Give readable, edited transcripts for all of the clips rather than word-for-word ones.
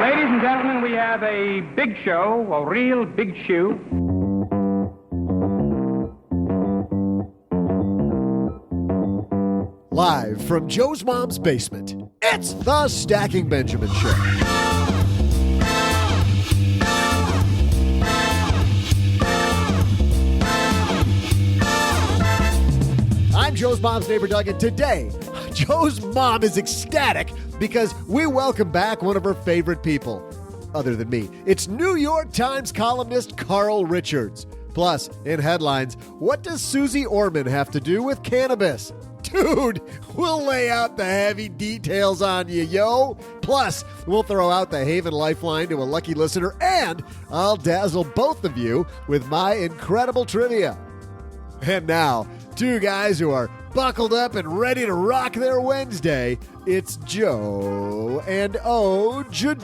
Ladies and gentlemen, we have a big show, a real big shoe. Live from Joe's mom's basement, it's the Stacking Benjamin Show. I'm Joe's mom's neighbor, Doug, and today, Joe's mom is ecstatic because we welcome back one of her favorite people, other than me. It's New York Times columnist Carl Richards. Plus, in headlines, what does Suze Orman have to do with cannabis? Dude, we'll lay out the heavy details on you, yo. Plus, we'll throw out the Haven Lifeline to a lucky listener, and I'll dazzle both of you with my incredible trivia. And now, two guys who are buckled up and ready to rock their Wednesday. It's Joe and O-G.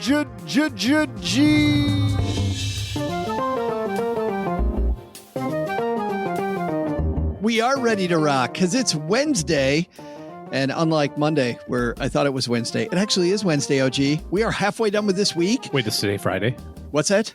We are ready to rock because it's Wednesday. And unlike Monday, where I thought it was Wednesday, it actually is Wednesday, OG. We are halfway done with this week. Wait, this is today Friday? What's that?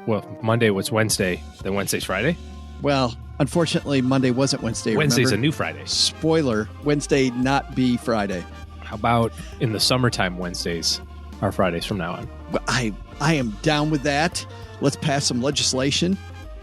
Well, Monday was Wednesday, then Wednesday's Friday? Well, unfortunately, Monday wasn't Wednesday. Wednesday's remember? a new Friday. Spoiler, Wednesday not be Friday. How about in the summertime Wednesdays are Fridays from now on? Well, I am down with that. Let's pass some legislation.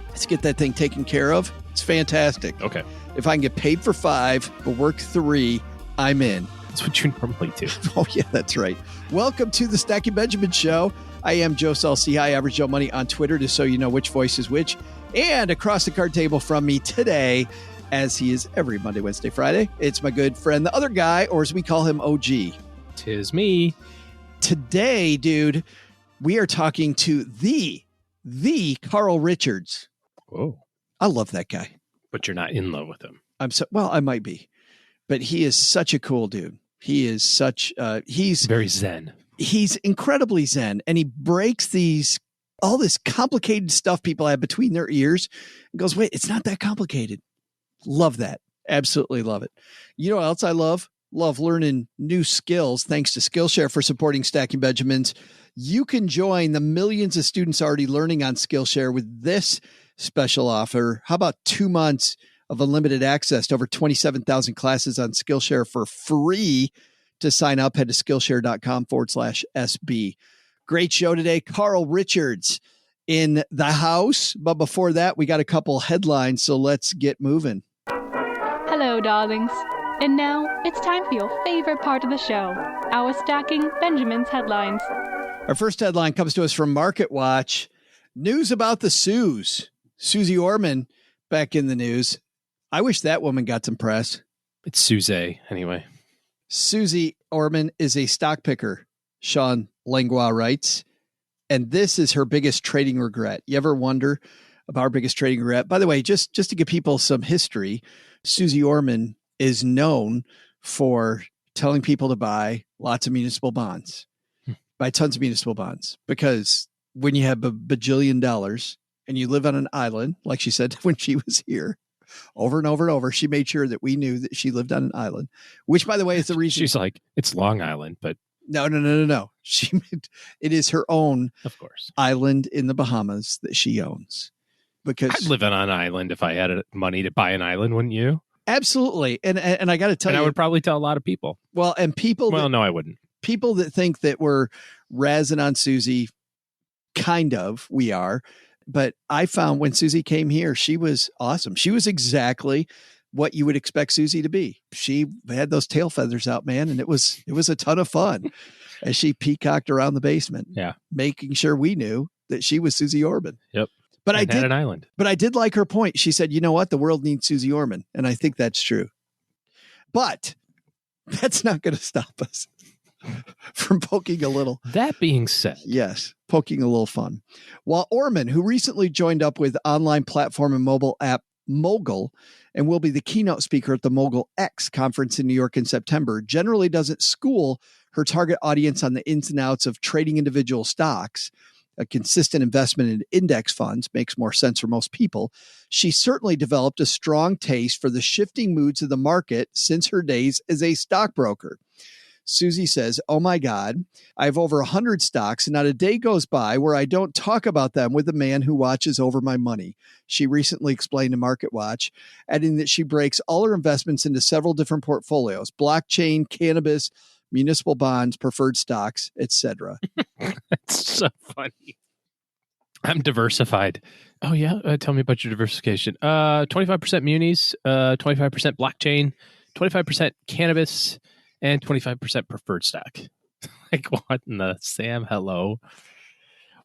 Let's get that thing taken care of. It's fantastic. Okay. If I can get paid for 5 but work 3, I'm in. That's what you normally do. Oh, yeah, that's right. Welcome to the Stacking Benjamin Show. I am Joe Saul-Sehy, Average Joe Money on Twitter, just so you know which voice is which. And across the card table from me today, as he is every Monday, Wednesday, Friday, it's my good friend, the other guy, or as we call him, OG. Tis me. Today, dude, we are talking to the Carl Richards. Whoa. I love that guy. But you're not in love with him. Well, I might be. But he is such a cool dude. He is such, he's very zen. He's incredibly zen. And he breaks all this complicated stuff people have between their ears and goes, wait, it's not that complicated. Love that. Absolutely love it. You know what else I love? Love learning new skills. Thanks to Skillshare for supporting Stacking Benjamins. You can join the millions of students already learning on Skillshare with this special offer. How about 2 months of unlimited access to over 27,000 classes on Skillshare for free? To sign up, head to Skillshare.com/SB. Great show today. Carl Richards in the house. But before that, we got a couple headlines, so let's get moving. Hello, darlings. And now it's time for your favorite part of the show, our Stacking Benjamin's headlines. Our first headline comes to us from Market Watch. News about the Suze Orman back in the news. I wish that woman got some press. It's Suze, anyway. Suze Orman is a stock picker, Sean Langlois writes, and this is her biggest trading regret. You ever wonder about her biggest trading regret? By the way, just to give people some history, Suze Orman is known for telling people to buy lots of municipal bonds, buy tons of municipal bonds, because when you have a bajillion dollars and you live on an island, like she said when she was here, over and over and over, she made sure that we knew that she lived on an island, which, by the way, is the reason. She's like, it's Long Island, but no. It is her own, of course, island in the Bahamas that she owns. Because I'd live on an island if I had money to buy an island, wouldn't you? Absolutely. And I got to tell you, I would probably tell a lot of people. Well, and people. Well, no, I wouldn't. People that think that we're razzing on Suze, kind of, we are. But I found when Suze came here, she was awesome. She was exactly what you would expect Suze to be. She had those tail feathers out, man, and it was a ton of fun as she peacocked around the basement, making sure we knew that she was Suze Orman. Yep. But I did an island. But I did like her point. She said, "You know what? The world needs Suze Orman," and I think that's true. But that's not going to stop us from poking a little. That being said, yes, poking a little fun. While Orman, who recently joined up with online platform and mobile app Mogul and will be the keynote speaker at the Mogul X conference in New York in September, generally doesn't school her target audience on the ins and outs of trading individual stocks. A consistent investment in index funds makes more sense for most people. She certainly developed a strong taste for the shifting moods of the market since her days as a stockbroker. Susie says, oh my God, I have over 100 stocks and not a day goes by where I don't talk about them with the man who watches over my money. She recently explained to MarketWatch, adding that she breaks all her investments into several different portfolios: blockchain, cannabis, municipal bonds, preferred stocks, etc. That's so funny. I'm diversified. Oh, yeah? Tell me about your diversification. 25% munis, 25% blockchain, 25% cannabis, and 25% preferred stock. Like, what in the Sam? Hello.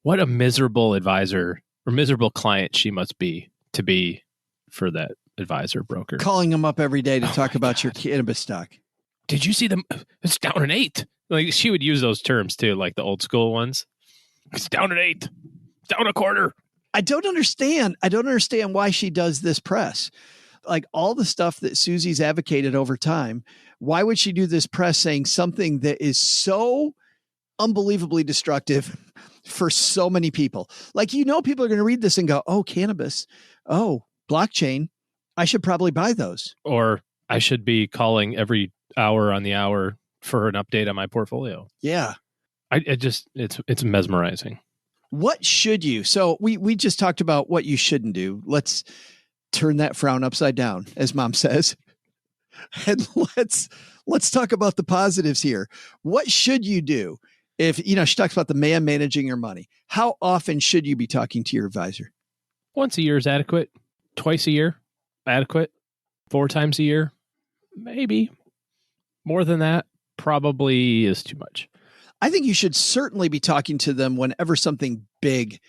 What a miserable advisor or miserable client she must be to be for that advisor broker. Calling them up every day to talk about your cannabis stock. Did you see them? It's down an 8. Like, she would use those terms too, like the old school ones. It's down an 8, down a quarter. I don't understand why she does this press. Like, all the stuff that Susie's advocated over time, why would she do this press saying something that is so unbelievably destructive for so many people? Like, people are going to read this and go, oh, cannabis, oh, blockchain, I should probably buy those. Or I should be calling every hour on the hour for an update on my portfolio. Yeah. It's mesmerizing. What should you? So we just talked about what you shouldn't do. Let's turn that frown upside down, as Mom says. And let's talk about the positives here. What should you do if, she talks about the man managing your money? How often should you be talking to your advisor? Once a year is adequate. Twice a year, adequate. 4 times a year, maybe. More than that, probably is too much. I think you should certainly be talking to them whenever something big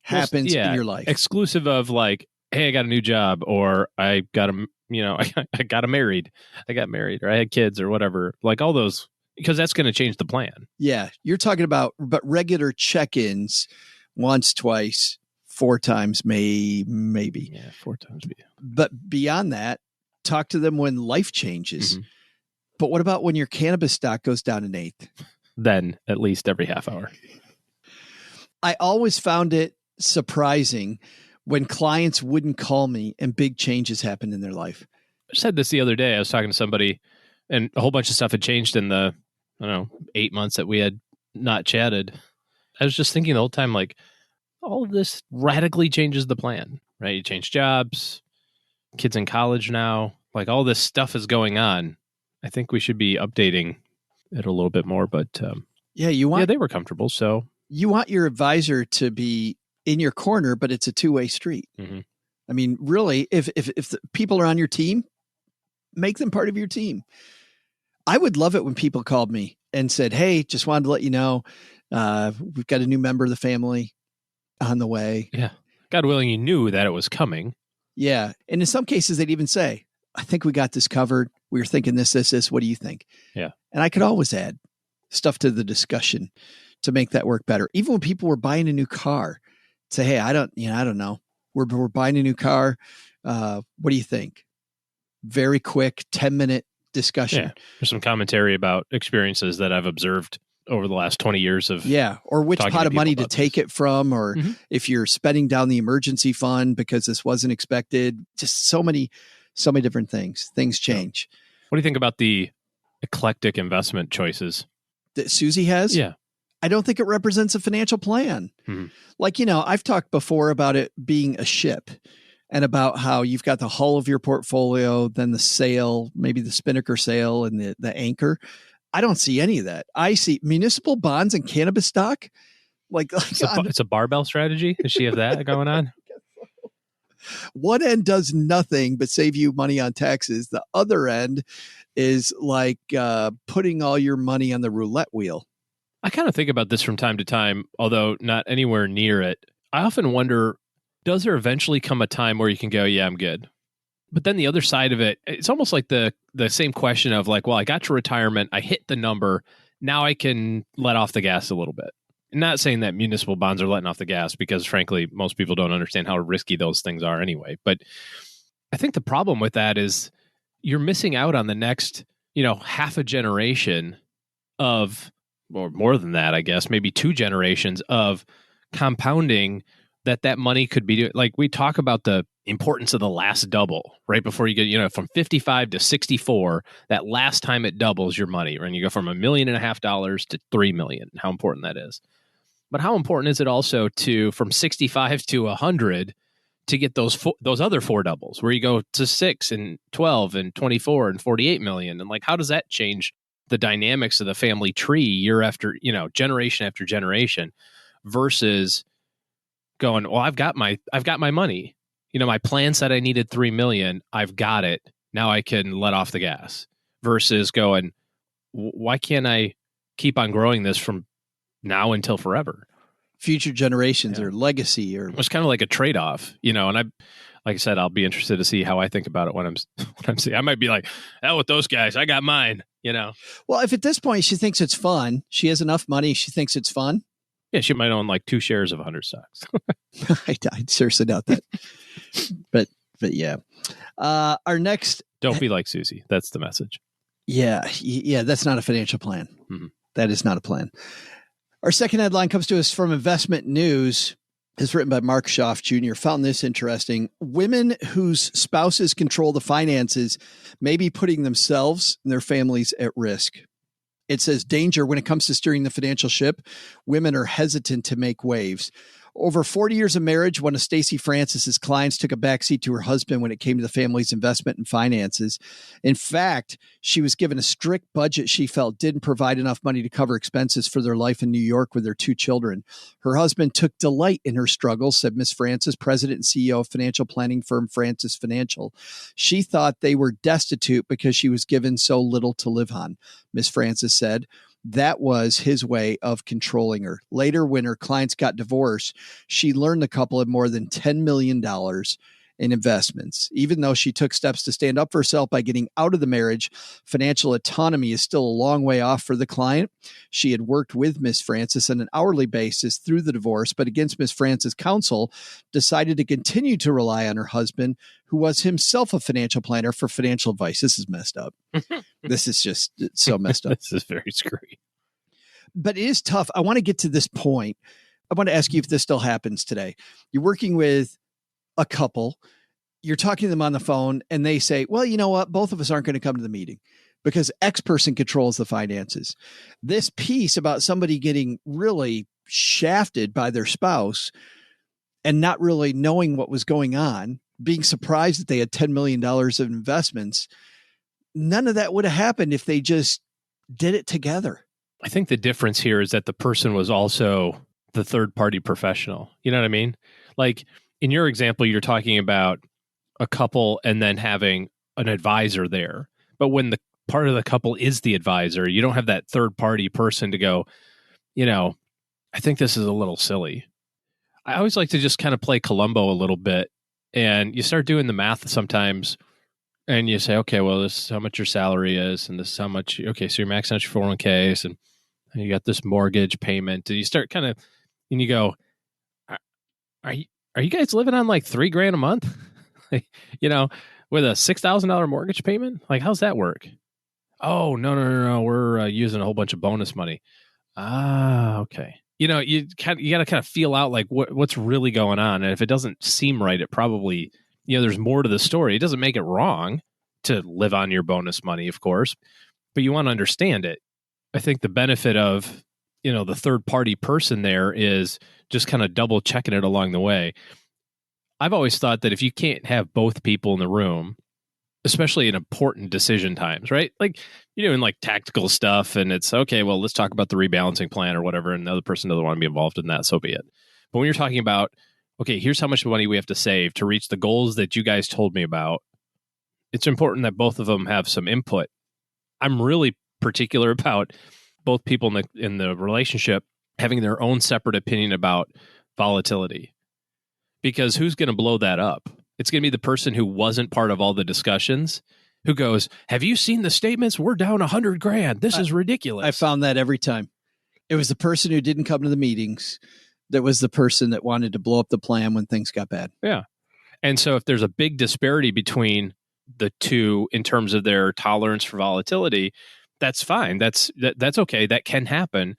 happens in your life. Exclusive of like, hey, I got a new job, or I got married, or I had kids, or whatever. Like all those, because that's going to change the plan. Yeah, you're talking about, but regular check-ins, once, twice, 4 times, maybe. Yeah, 4 times. But beyond that, talk to them when life changes. Mm-hmm. But what about when your cannabis stock goes down an 1/8? Then at least every half hour. I always found it surprising when clients wouldn't call me and big changes happened in their life. I just had this the other day. I was talking to somebody and a whole bunch of stuff had changed in the, 8 months that we had not chatted. I was just thinking the whole time, like, all of this radically changes the plan, right? You change jobs, kids in college now, like all this stuff is going on. I think we should be updating it a little bit more, but they were comfortable. So you want your advisor to be in your corner, but it's a two-way street. Mm-hmm. I mean, really, if the people are on your team, make them part of your team. I would love it when people called me and said, hey, just wanted to let you know, we've got a new member of the family on the way. Yeah. God willing, you knew that it was coming. Yeah. And in some cases, they'd even say, I think we got this covered. We were thinking this. What do you think? Yeah. And I could always add stuff to the discussion to make that work better. Even when people were buying a new car, say, hey, I don't know. We're buying a new car. What do you think? Very quick 10-minute discussion. Yeah. There's some commentary about experiences that I've observed over the last 20 years of. Yeah. Or which pot of money to take it from, or if you're spending down the emergency fund because this wasn't expected. Just so many different things. Things change. Yeah. What do you think about the eclectic investment choices that Susie has? Yeah. I don't think it represents a financial plan. Mm-hmm. Like, I've talked before about it being a ship and about how you've got the hull of your portfolio, then the sail, maybe the spinnaker sail and the anchor. I don't see any of that. I see municipal bonds and cannabis stock. It's a barbell strategy. Does she have that going on? One end does nothing but save you money on taxes. The other end is like putting all your money on the roulette wheel. I kind of think about this from time to time, although not anywhere near it. I often wonder, does there eventually come a time where you can go, yeah, I'm good? But then the other side of it, it's almost like the same question of like, well, I got to retirement, I hit the number, now I can let off the gas a little bit. Not saying that municipal bonds are letting off the gas, because frankly, most people don't understand how risky those things are anyway. But I think the problem with that is you're missing out on the next, half a generation of, or more than that, I guess, maybe 2 generations of compounding that money could be, like we talk about the importance of the last double right before you get, from 55 to 64, that last time it doubles your money, and you go from $1.5 million to $3 million, how important that is. But how important is it also to, from 65 to 100, to get those other four doubles where you go to 6 and 12 and 24 and 48 million? And like, how does that change the dynamics of the family tree year after, generation after generation, versus going, well, I've got my money. My plan said I needed 3 million. I've got it. Now I can let off the gas, versus going, why can't I keep on growing this from now until forever? Future generations or legacy, or it's kind of like a trade-off, and like I said, I'll be interested to see how I think about it when I'm seeing. I might be like, hell with those guys, I got mine, Well, if at this point she thinks it's fun, she has enough money, she thinks it's fun. Yeah, she might own like 2 shares of 100 stocks. I seriously doubt that. but yeah. Our next. Don't be like Susie. That's the message. Yeah. That's not a financial plan. Mm-hmm. That is not a plan. Our second headline comes to us from Investment News. It's written by Mark Schaaf Jr. Found this interesting. Women whose spouses control the finances may be putting themselves and their families at risk. It says, danger when it comes to steering the financial ship. Women are hesitant to make waves. Over 40 years of marriage, one of Stacey Francis's clients took a backseat to her husband when it came to the family's investment and finances. In fact, she was given a strict budget she felt didn't provide enough money to cover expenses for their life in New York with their 2 children. Her husband took delight in her struggles, said Miss Francis, president and CEO of financial planning firm Francis Financial. She thought they were destitute because she was given so little to live on. Miss Francis said that was his way of controlling her. Later, when her clients got divorced, she learned the couple had more than $10 million in investments. Even though she took steps to stand up for herself by getting out of the marriage, financial autonomy is still a long way off for the client. She had worked with Miss Francis on an hourly basis through the divorce, but against Miss Francis' counsel, decided to continue to rely on her husband, who was himself a financial planner, for financial advice. This is messed up. This is just so messed up. This is very screwy. But it is tough. I want to get to this point. I want to ask you if this still happens today. You're working with a couple, you're talking to them on the phone, and they say, well, you know what? Both of us aren't going to come to the meeting because X person controls the finances. This piece about somebody getting really shafted by their spouse and not really knowing what was going on, being surprised that they had $10 million of investments. None of that would have happened if they just did it together. I think the difference here is that the person was also the third party professional. You know what I mean? Like in your example, you're talking about a couple and then having an advisor there. But when the part of the couple is the advisor, you don't have that third party person to go, I think this is a little silly. I always like to just kind of play Columbo a little bit, and you start doing the math sometimes. And you say, okay, well, this is how much your salary is, and this is how much, okay, so you're maxing out your 401ks, and you got this mortgage payment, and you start kind of, and you go, are you guys living on like $3,000 a month? With a $6,000 mortgage payment? Like, how's that work? Oh, no. We're using a whole bunch of bonus money. Ah, okay. You got to kind of feel out like what's really going on. And if it doesn't seem right, it probably, there's more to the story. It doesn't make it wrong to live on your bonus money, of course, but you want to understand it. I think the benefit of, the third party person there is just kind of double checking it along the way. I've always thought that if you can't have both people in the room, especially in important decision times, right? Like you're doing like tactical stuff and it's okay, well, let's talk about the rebalancing plan or whatever. And the other person doesn't want to be involved in that. So be it. But when you're talking about, okay, here's how much money we have to save to reach the goals that you guys told me about, it's important that both of them have some input. I'm really particular about both people in the relationship having their own separate opinion about volatility. Because who's going to blow that up? It's going to be the person who wasn't part of all the discussions who goes, have you seen the statements? We're down $100,000. This is ridiculous. I found that every time. It was the person who didn't come to the meetings that was the person that wanted to blow up the plan when things got bad. Yeah. And so if there's a big disparity between the two in terms of their tolerance for volatility, that's fine. That's okay. That can happen.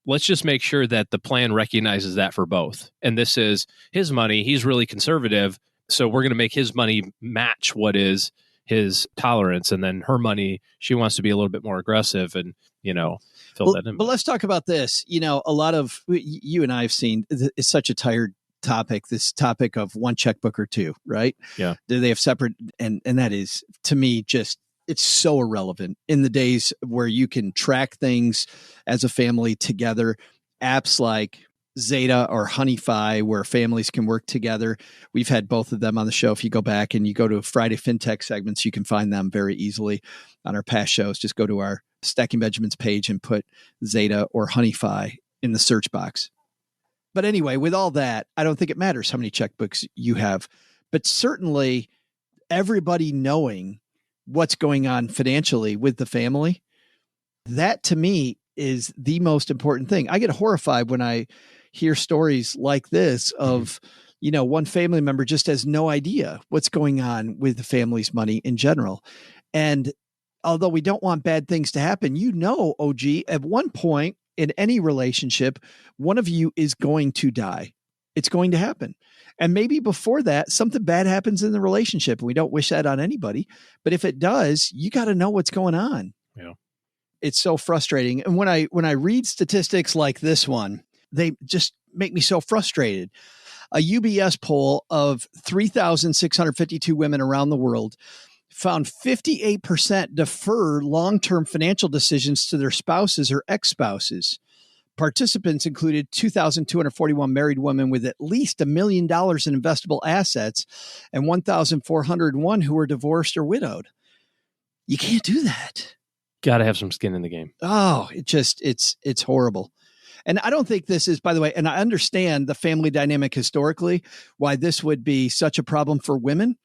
let's just make sure that the plan recognizes that for both. And this is his money. He's really conservative. So we're going to make his money match what is his tolerance. And then her money, she wants to be a little bit more aggressive and, fill that in. But let's talk about this. A lot of you and I have seen, it's such a tired topic, this topic of one checkbook or two, right? Yeah. Do they have separate? And that is, to me, just, it's so irrelevant in the days where you can track things as a family together. Apps like Zeta or Honeyfi, where families can work together. We've had both of them on the show. If you go back and you go to Friday FinTech segments, you can find them very easily on our past shows. Just go to our Stacking Benjamins page and put Zeta or Honeyfi in the search box. But anyway, with all that, I don't think it matters how many checkbooks you have, but certainly everybody knowing what's going on financially with the family, that to me is the most important thing. I get horrified when I hear stories like this of, one family member just has no idea what's going on with the family's money in general. And although we don't want bad things to happen, OG, at one point in any relationship, one of you is going to die. It's going to happen. And maybe before that, something bad happens in the relationship. We don't wish that on anybody. But if it does, you got to know what's going on. Yeah. It's so frustrating. And when I read statistics like this one, they just make me so frustrated. A UBS poll of 3,652 women around the world found 58% defer long-term financial decisions to their spouses or ex-spouses. Participants included 2,241 married women with at least $1 million in investable assets and 1,401 who were divorced or widowed. You can't do that. Got to have some skin in the game. Oh, it's horrible. And I don't think this is, by the way, and I understand the family dynamic historically, why this would be such a problem for women.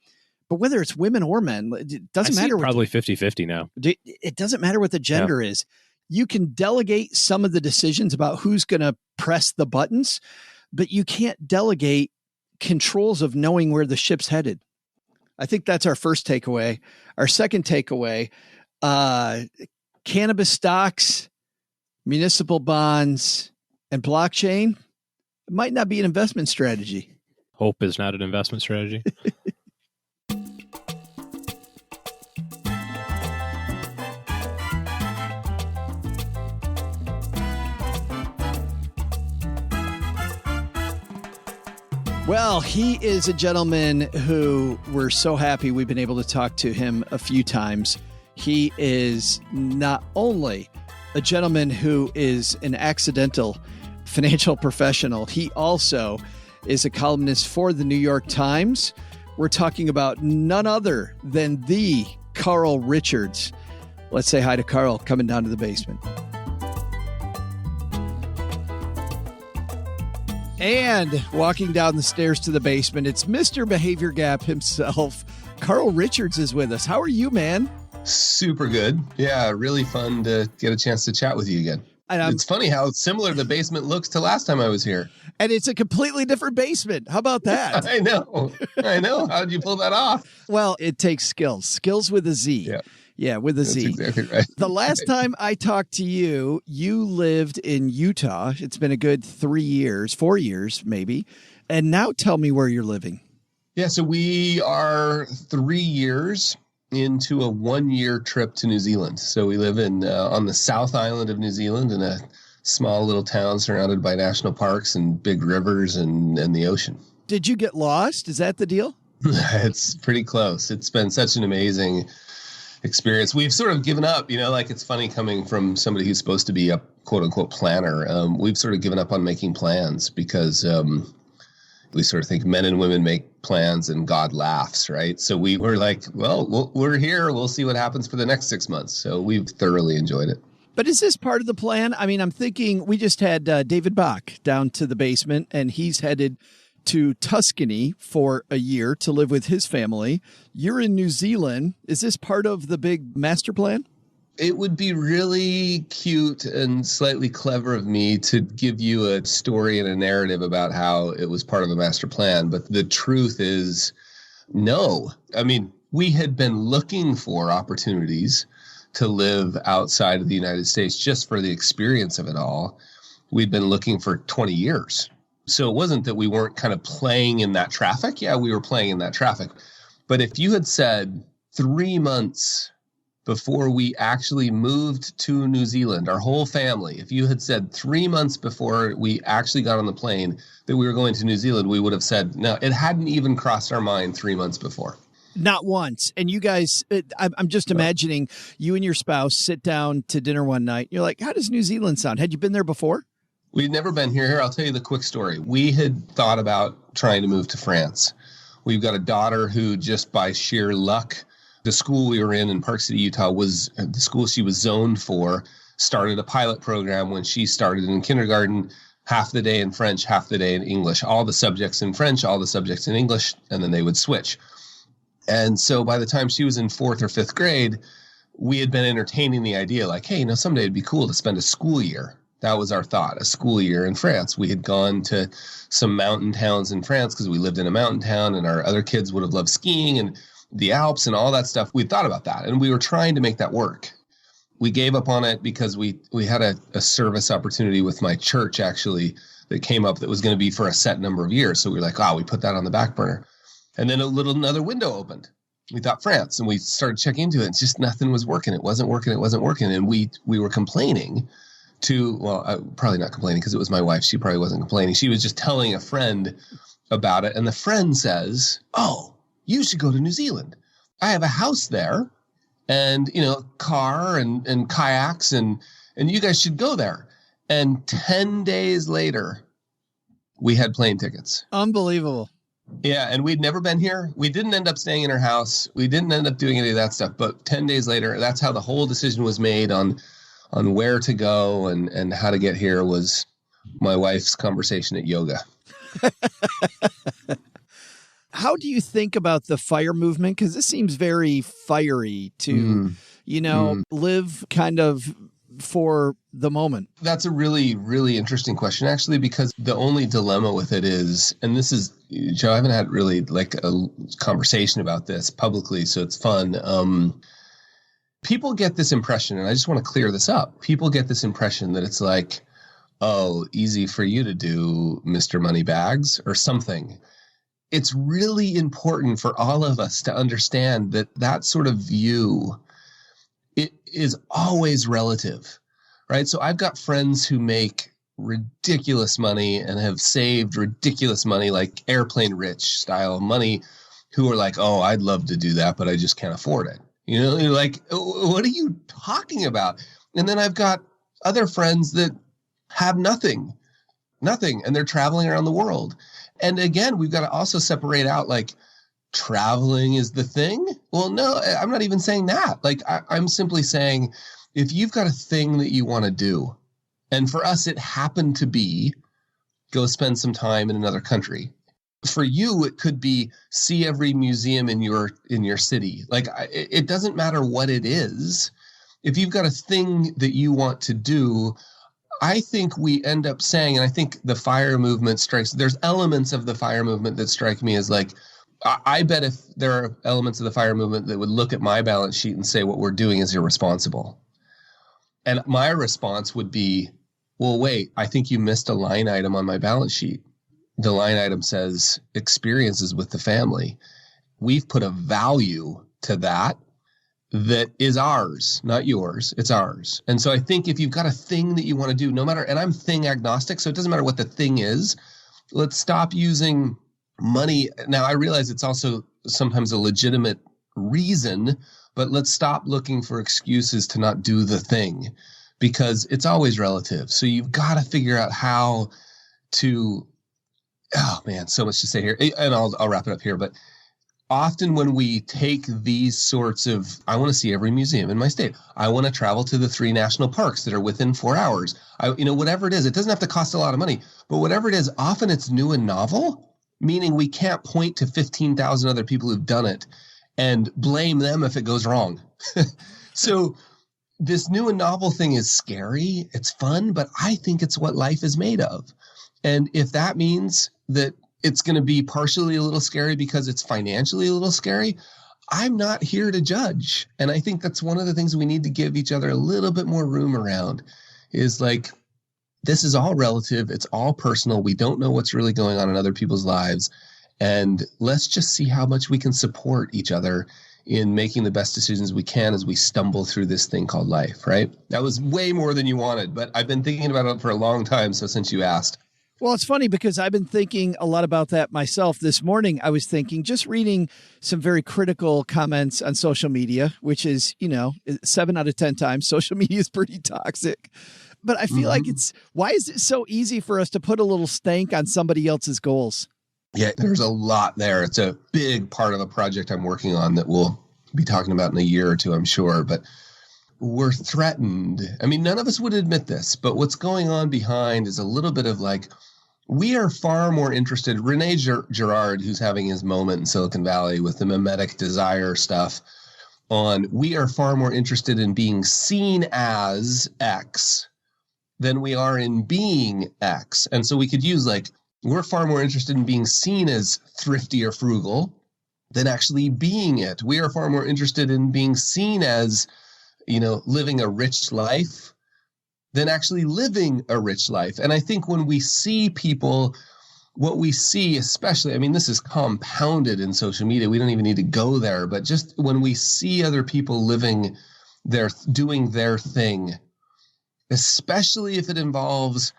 But whether it's women or men, it doesn't matter. Probably 50-50 now. It doesn't matter what the gender is. You can delegate some of the decisions about who's going to press the buttons, but you can't delegate controls of knowing where the ship's headed. I think that's our first takeaway. Our second takeaway, cannabis stocks, municipal bonds, and blockchain, it might not be an investment strategy. Hope is not an investment strategy. Well, he is a gentleman who we're so happy we've been able to talk to him a few times. He is not only a gentleman who is an accidental financial professional, he also is a columnist for the New York Times. We're talking about none other than the Carl Richards. Let's say hi to Carl coming down to the basement. And walking down the stairs to the basement, it's Mr. Behavior Gap himself. Carl Richards is with us. How are you, man? Super good. Yeah, really fun to get a chance to chat with you again. It's funny how similar the basement looks to last time I was here. And it's a completely different basement. How about that? I know. How did you pull that off? Well, it takes skills. Skills with a Z. Yeah, with a Z. That's exactly right. The last time I talked to you, you lived in Utah. It's been a good 4 years maybe. And now tell me where you're living. Yeah, so we are 3 years into a 1-year trip to New Zealand. So we live on the South Island of New Zealand in a small little town surrounded by national parks and big rivers and the ocean. Did you get lost? Is that the deal? It's pretty close. It's been such an amazing experience. We've sort of given up, like it's funny coming from somebody who's supposed to be a quote unquote planner. We've sort of given up on making plans because we sort of think men and women make plans and God laughs, right? So we were like, well, we're here. We'll see what happens for the next 6 months. So we've thoroughly enjoyed it. But is this part of the plan? I mean, I'm thinking we just had David Bach down to the basement and he's headed to Tuscany for a year to live with his family. You're in New Zealand. Is this part of the big master plan? It would be really cute and slightly clever of me to give you a story and a narrative about how it was part of the master plan. But the truth is, no. I mean, we had been looking for opportunities to live outside of the United States just for the experience of it all. we'd been looking for 20 years. So it wasn't that we weren't kind of playing in that traffic. Yeah, we were playing in that traffic. But if you had said 3 months before we actually moved to New Zealand, our whole family, if you had said 3 months before we actually got on the plane that we were going to New Zealand, we would have said, no, it hadn't even crossed our mind 3 months before. Not once. And you guys, I'm just imagining you and your spouse sit down to dinner one night. You're like, how does New Zealand sound? Had you been there before? We'd never been here. Here, I'll tell you the quick story. We had thought about trying to move to France. We've got a daughter who, just by sheer luck, the school we were in Park City, Utah, was the school she was zoned for, started a pilot program when she started in kindergarten, half the day in French, half the day in English, all the subjects in French, all the subjects in English, and then they would switch. And so by the time she was in 4th or 5th grade, we had been entertaining the idea like, hey, someday it'd be cool to spend a school year. That was our thought, a school year in France. We had gone to some mountain towns in France because we lived in a mountain town, and our other kids would have loved skiing and the Alps and all that stuff. We thought about that, and we were trying to make that work. We gave up on it because we had a service opportunity with my church, actually, that came up that was going to be for a set number of years. So we were like, we put that on the back burner. And then another window opened. We thought France, and we started checking into it. It's just nothing was working. It wasn't working. And we were complaining probably not complaining because it was my wife. She probably wasn't complaining. She was just telling a friend about it. And the friend says, you should go to New Zealand. I have a house there and, car and kayaks and you guys should go there. And 10 days later, we had plane tickets. Unbelievable. Yeah. And we'd never been here. We didn't end up staying in her house. We didn't end up doing any of that stuff. But 10 days later, that's how the whole decision was made on where to go and how to get here was my wife's conversation at yoga. How do you think about the fire movement? Because this seems very fiery to, live kind of for the moment. That's a really, really interesting question, actually, because the only dilemma with it is, and this is, Joe, I haven't had really like a conversation about this publicly, so it's fun. People get this impression, and I just want to clear this up. People get this impression that it's like, easy for you to do, Mr. Moneybags, or something. It's really important for all of us to understand that sort of view, it is always relative, right? So I've got friends who make ridiculous money and have saved ridiculous money, like airplane rich style money, who are like, I'd love to do that, but I just can't afford it. You're like, what are you talking about? And then I've got other friends that have nothing, and they're traveling around the world. And again, we've got to also separate out, like, traveling is the thing. Well, no, I'm not even saying that. Like, I'm simply saying, if you've got a thing that you want to do, and for us, it happened to be go spend some time in another country. For you, it could be see every museum in your city. Like, it doesn't matter what it is. If you've got a thing that you want to do, I think we end up saying, and I think the fire movement there's elements of the fire movement that strike me as like, I bet if there are elements of the fire movement that would look at my balance sheet and say what we're doing is irresponsible. And my response would be, well, wait, I think you missed a line item on my balance sheet. The line item says experiences with the family. We've put a value to that is ours, not yours. It's ours. And so I think if you've got a thing that you want to do, no matter, and I'm thing agnostic, so it doesn't matter what the thing is, let's stop using money. Now, I realize it's also sometimes a legitimate reason, but let's stop looking for excuses to not do the thing, because it's always relative. So you've got to figure out how to, oh man, so much to say here. And I'll wrap it up here, but often when we take these sorts of, I want to see every museum in my state. I want to travel to the 3 national parks that are within 4 hours. Whatever it is, it doesn't have to cost a lot of money, but whatever it is, often it's new and novel, meaning we can't point to 15,000 other people who've done it and blame them if it goes wrong. So this new and novel thing is scary. It's fun, but I think it's what life is made of. And if that means that it's going to be partially a little scary because it's financially a little scary, I'm not here to judge. And I think that's one of the things we need to give each other a little bit more room around, is like, this is all relative. It's all personal. We don't know what's really going on in other people's lives. And let's just see how much we can support each other in making the best decisions we can as we stumble through this thing called life, right? That was way more than you wanted, but I've been thinking about it for a long time. So since you asked. Well, it's funny because I've been thinking a lot about that myself. This morning, I was thinking, just reading some very critical comments on social media, which is, 7 out of 10 times social media is pretty toxic. But I feel like why is it so easy for us to put a little stank on somebody else's goals? Yeah, there's a lot there. It's a big part of a project I'm working on that we'll be talking about in a year or two, I'm sure. But we're threatened. I mean, none of us would admit this, but what's going on behind is a little bit of like, we are far more interested. Rene Girard, who's having his moment in Silicon Valley with the mimetic desire stuff we are far more interested in being seen as X than we are in being X. And so we could use we're far more interested in being seen as thrifty or frugal than actually being it. We are far more interested in being seen as, living a rich life than actually living a rich life. And I think when we see people, what we see, especially, this is compounded in social media. We don't even need to go there, but just when we see other people doing their thing, especially if it involves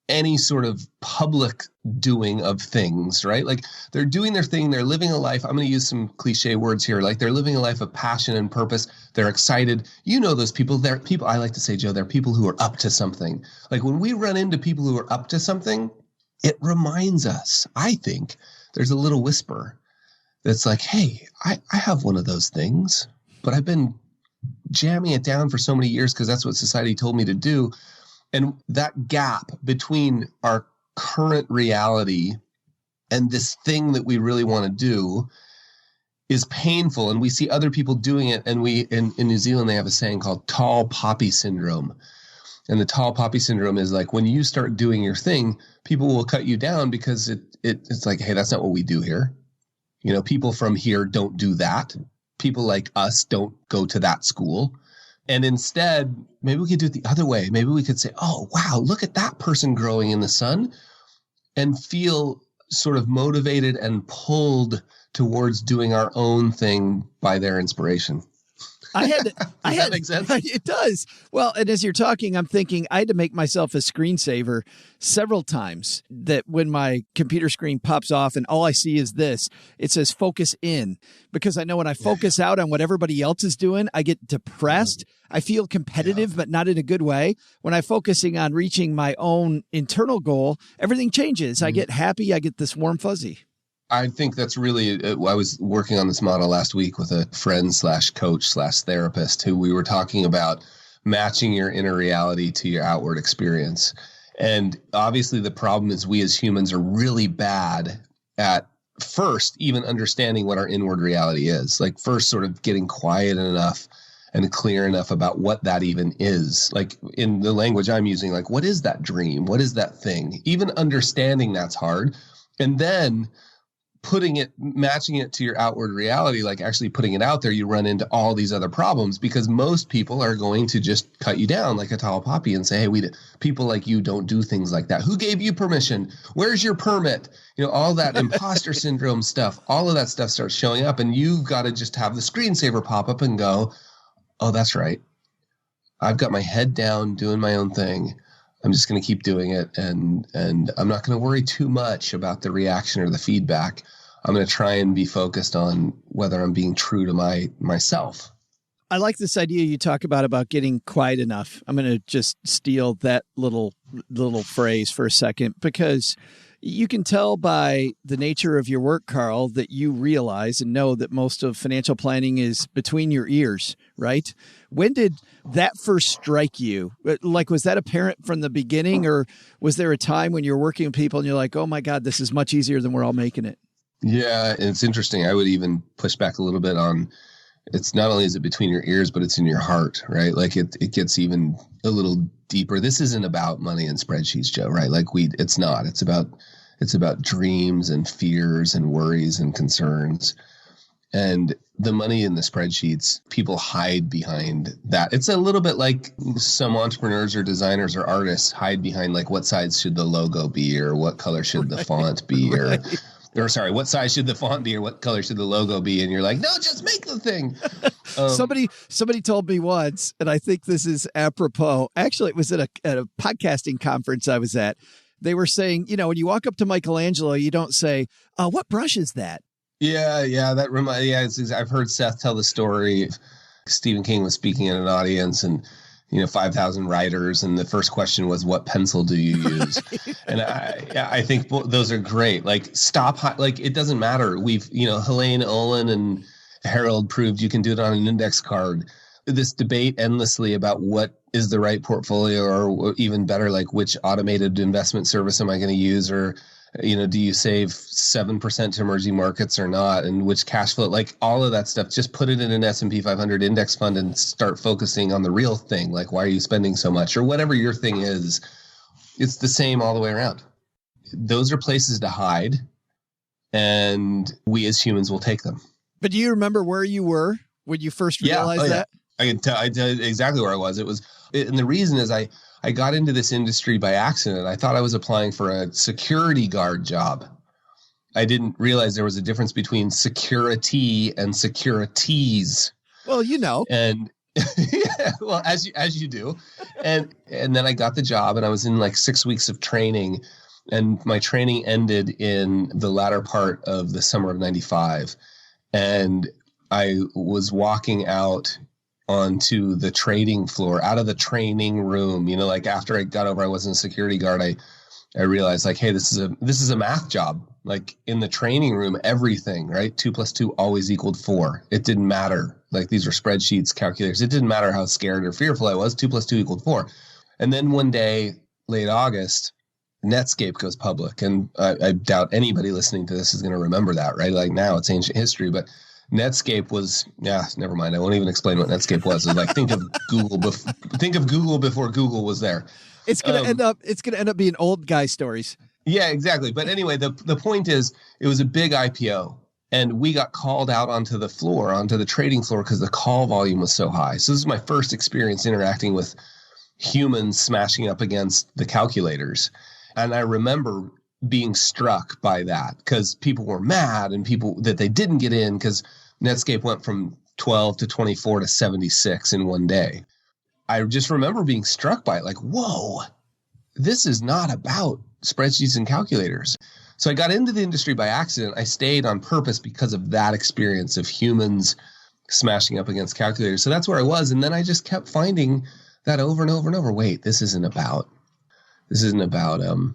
any sort of public doing of things, right? Like they're doing their thing, they're living a life. I'm going to use some cliche words here. Like they're living a life of passion and purpose. They're excited. Those people, they're people, I like to say, Joe, they're people who are up to something. Like when we run into people who are up to something, it reminds us, I think, there's a little whisper that's like, hey, I have one of those things, but I've been jamming it down for so many years because that's what society told me to do. And that gap between our current reality and this thing that we really want to do is painful. And we see other people doing it. And in New Zealand, they have a saying called tall poppy syndrome. And the tall poppy syndrome is like when you start doing your thing, people will cut you down because it's like, hey, that's not what we do here. People from here don't do that. People like us don't go to that school. And instead, maybe we could do it the other way. Maybe we could say, oh, wow, look at that person growing in the sun, and feel sort of motivated and pulled towards doing our own thing by their inspiration. Does that make sense? It does. Well, and as you're talking, I'm thinking I had to make myself a screensaver several times that when my computer screen pops off and all I see is this, it says focus in, because I know when I focus out on what everybody else is doing, I get depressed. I feel competitive, but not in a good way. When I'm focusing on reaching my own internal goal, everything changes. I get happy. I get this warm fuzzy. I think that's really, I was working on this model last week with a friend / coach / therapist who we were talking about matching your inner reality to your outward experience. And obviously the problem is we as humans are really bad at first even understanding what our inward reality is. Like first sort of getting quiet enough and clear enough about what that even is. Like in the language I'm using, like what is that dream? What is that thing? Even understanding that's hard. And then matching it to your outward reality, like actually putting it out there, you run into all these other problems because most people are going to just cut you down like a tall poppy and say, hey, people like you don't do things like that. Who gave you permission? Where's your permit? All that imposter syndrome stuff, all of that stuff starts showing up, and you've got to just have the screensaver pop up and go, oh, that's right. I've got my head down doing my own thing. I'm just going to keep doing it. And I'm not going to worry too much about the reaction or the feedback. I'm going to try and be focused on whether I'm being true to myself. I like this idea you talk about getting quiet enough. I'm going to just steal that little phrase for a second, because you can tell by the nature of your work, Carl, that you realize and know that most of financial planning is between your ears, right? When did that first strike you? Like, was that apparent from the beginning, or was there a time when you're working with people and you're like, oh my God, this is much easier than we're all making it? Yeah, it's interesting. I would even push back a little bit on, it's not only is it between your ears, but it's in your heart, right? Like it gets even a little deeper. This isn't about money and spreadsheets, Joe, right? Like it's not. It's about dreams and fears and worries and concerns. And the money in the spreadsheets, people hide behind that. It's a little bit like some entrepreneurs or designers or artists hide behind like what size should the logo be, or what color should the font be, or sorry, what size should the font be, or what color should the logo be? And you're like, no, just make the thing. Somebody told me once, and I think this is apropos. Actually, it was at a podcasting conference I was at. They were saying, when you walk up to Michelangelo, you don't say, what brush is that? Yeah. I've heard Seth tell the story. Stephen King was speaking in an audience, and 5,000 writers, and the first question was, what pencil do you use? And I think those are great. Like, stop, like, it doesn't matter. We've, Helene Olin and Harold proved you can do it on an index card. This debate endlessly about what is the right portfolio, or even better, like, which automated investment service am I going to use, or do you save 7% to emerging markets or not, and which cash flow, like all of that stuff, just put it in an S&P 500 index fund and start focusing on the real thing. Like, why are you spending so much, or whatever your thing is? It's the same all the way around. Those are places to hide, and we as humans will take them. But do you remember where you were when you first realized that? I can tell exactly where I was. And the reason is I got into this industry by accident. I thought I was applying for a security guard job. I didn't realize there was a difference between security and securities. Well, And yeah, well, as you do. And then I got the job, and I was in like 6 weeks of training, and my training ended in the latter part of the summer of 95. And I was walking out onto the trading floor, out of the training room. Like, after I got over, I wasn't a security guard. I realized, like, hey, this is a math job. Like, in the training room, everything, right? 2 + 2 always equaled 4. It didn't matter. Like, these were spreadsheets, calculators. It didn't matter how scared or fearful I was. 2 + 2 equaled 4. And then one day, late August, Netscape goes public. And I doubt anybody listening to this is going to remember that, right? Like, now it's ancient history, but Netscape was, never mind. I won't even explain what Netscape was. It's like, think of Google before Google was there. It's going to end up being old guy stories. Yeah, exactly. But anyway, the point is, it was a big IPO, and we got called out onto the trading floor, because the call volume was so high. So this is my first experience interacting with humans smashing up against the calculators. And I remember being struck by that, because people were mad, and people that they didn't get in, because Netscape went from 12 to 24 to 76 in one day. I just remember being struck by it, like, whoa, this is not about spreadsheets and calculators. So I got into the industry by accident. I stayed on purpose because of that experience of humans smashing up against calculators. So that's where I was. And then I just kept finding that over and over and over. Wait, this isn't about,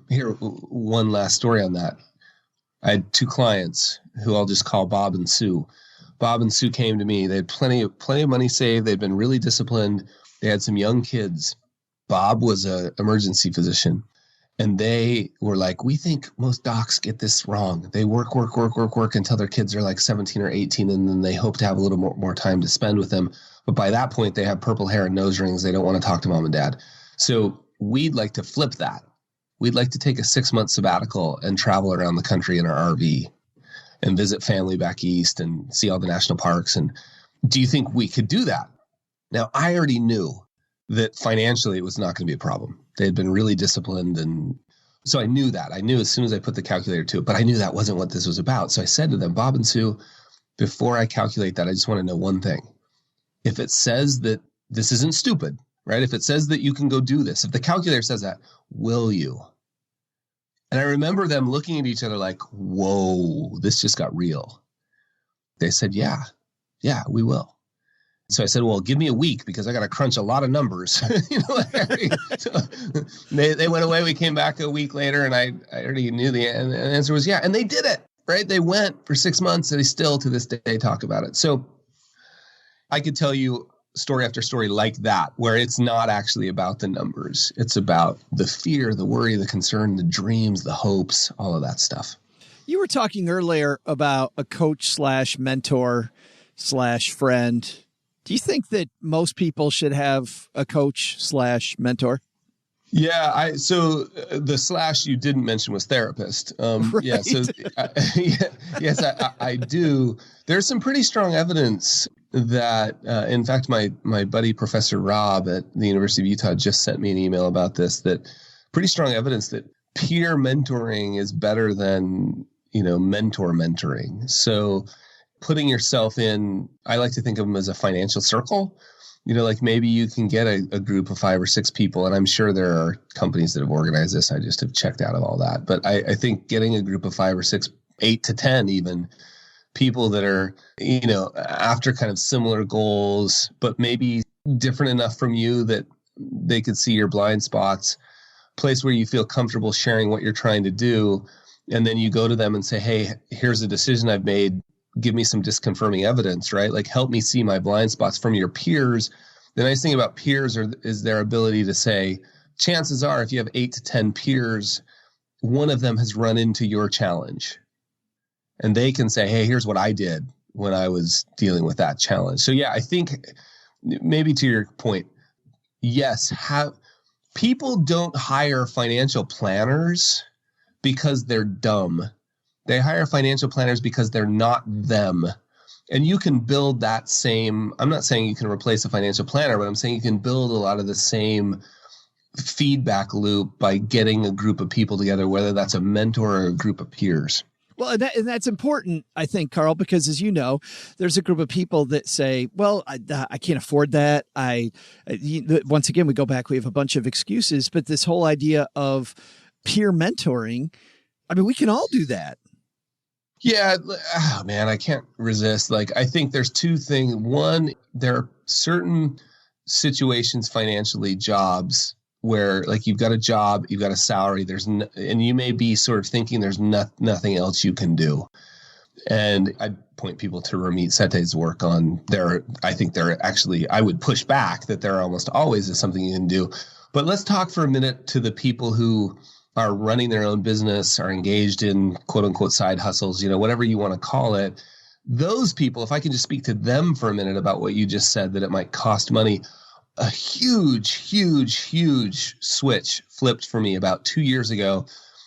here, one last story on that. I had 2 clients who I'll just call Bob and Sue. Bob and Sue came to me. They had plenty of money saved. They'd been really disciplined. They had some young kids. Bob was an emergency physician, and they were like, we think most docs get this wrong. They work until their kids are like 17 or 18, and then they hope to have a little more time to spend with them. But by that point, they have purple hair and nose rings. They don't want to talk to mom and dad. So we'd like to flip that. We'd like to take a 6-month sabbatical and travel around the country in our RV and visit family back east and see all the national parks. And do you think we could do that? Now, I already knew that financially it was not going to be a problem. They had been really disciplined. And so I knew that. I knew as soon as I put the calculator to it, but I knew that wasn't what this was about. So I said to them, Bob and Sue, before I calculate that, I just want to know one thing. If it says that this isn't stupid, right? If it says that you can go do this, if the calculator says that, will you? And I remember them looking at each other like, whoa, this just got real. They said, yeah, we will. So I said, well, give me a week, because I got to crunch a lot of numbers. So they went away. We came back a week later, and I already knew the answer was yeah. And they did it, right? They went for 6 months, and they still to this day talk about it. So I could tell you story after story like that, where it's not actually about the numbers. It's about the fear, the worry, the concern, the dreams, the hopes, all of that stuff. You were talking earlier about a coach / mentor / friend. Do you think that most people should have a coach / mentor? So the slash you didn't mention was therapist. Right. Yeah. So yes, I do. There's some pretty strong evidence that, in fact, my buddy, Professor Rob at the University of Utah just sent me an email about this, that pretty strong evidence that peer mentoring is better than, mentor mentoring. So putting yourself in, I like to think of them as a financial circle. Like maybe you can get a group of 5 or 6 people, and I'm sure there are companies that have organized this. I just have checked out of all that. But I think getting a group of 5 or 6, 8 to 10 even, people that are, after kind of similar goals, but maybe different enough from you that they could see your blind spots, place where you feel comfortable sharing what you're trying to do. And then you go to them and say, hey, here's a decision I've made. Give me some disconfirming evidence, right? Like help me see my blind spots from your peers. The nice thing about peers is their ability to say, chances are if you have 8 to 10 peers, one of them has run into your challenge. And they can say, hey, here's what I did when I was dealing with that challenge. So yeah, I think maybe to your point, yes, people don't hire financial planners because they're dumb. They hire financial planners because they're not them. And you can build that same, I'm not saying you can replace a financial planner, but I'm saying you can build a lot of the same feedback loop by getting a group of people together, whether that's a mentor or a group of peers. Well, and that's important, I think, Carl, because as you know, there's a group of people that say, well, I can't afford that. Once again, we go back, we have a bunch of excuses, but this whole idea of peer mentoring, I mean, we can all do that. Yeah. Oh, man, I can't resist. Like, I think there's 2 things. One, there are certain situations financially, jobs, where like you've got a job, you've got a salary, and you may be sort of thinking there's nothing else you can do. And I point people to Ramit Sethi's work on there. I think I would push back that there almost always is something you can do. But let's talk for a minute to the people who are running their own business, are engaged in quote unquote side hustles, whatever you want to call it. Those people, if I can just speak to them for a minute about what you just said, that it might cost money. A huge, huge, huge switch flipped for me about 2 years ago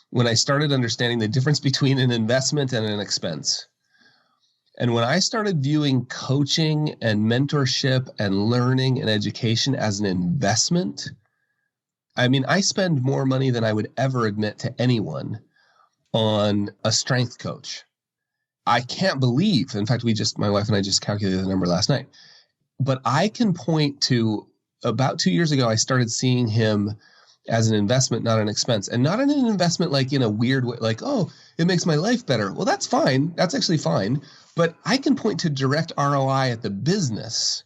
when I started understanding the difference between an investment and an expense. And when I started viewing coaching and mentorship and learning and education as an investment, I mean, I spend more money than I would ever admit to anyone on a strength coach. I can't believe, in fact, my wife and I just calculated the number last night, but I can point to about 2 years ago, I started seeing him as an investment, not an expense, and not an investment like in a weird way, like, oh, it makes my life better. Well, that's fine. That's actually fine. But I can point to direct ROI at the business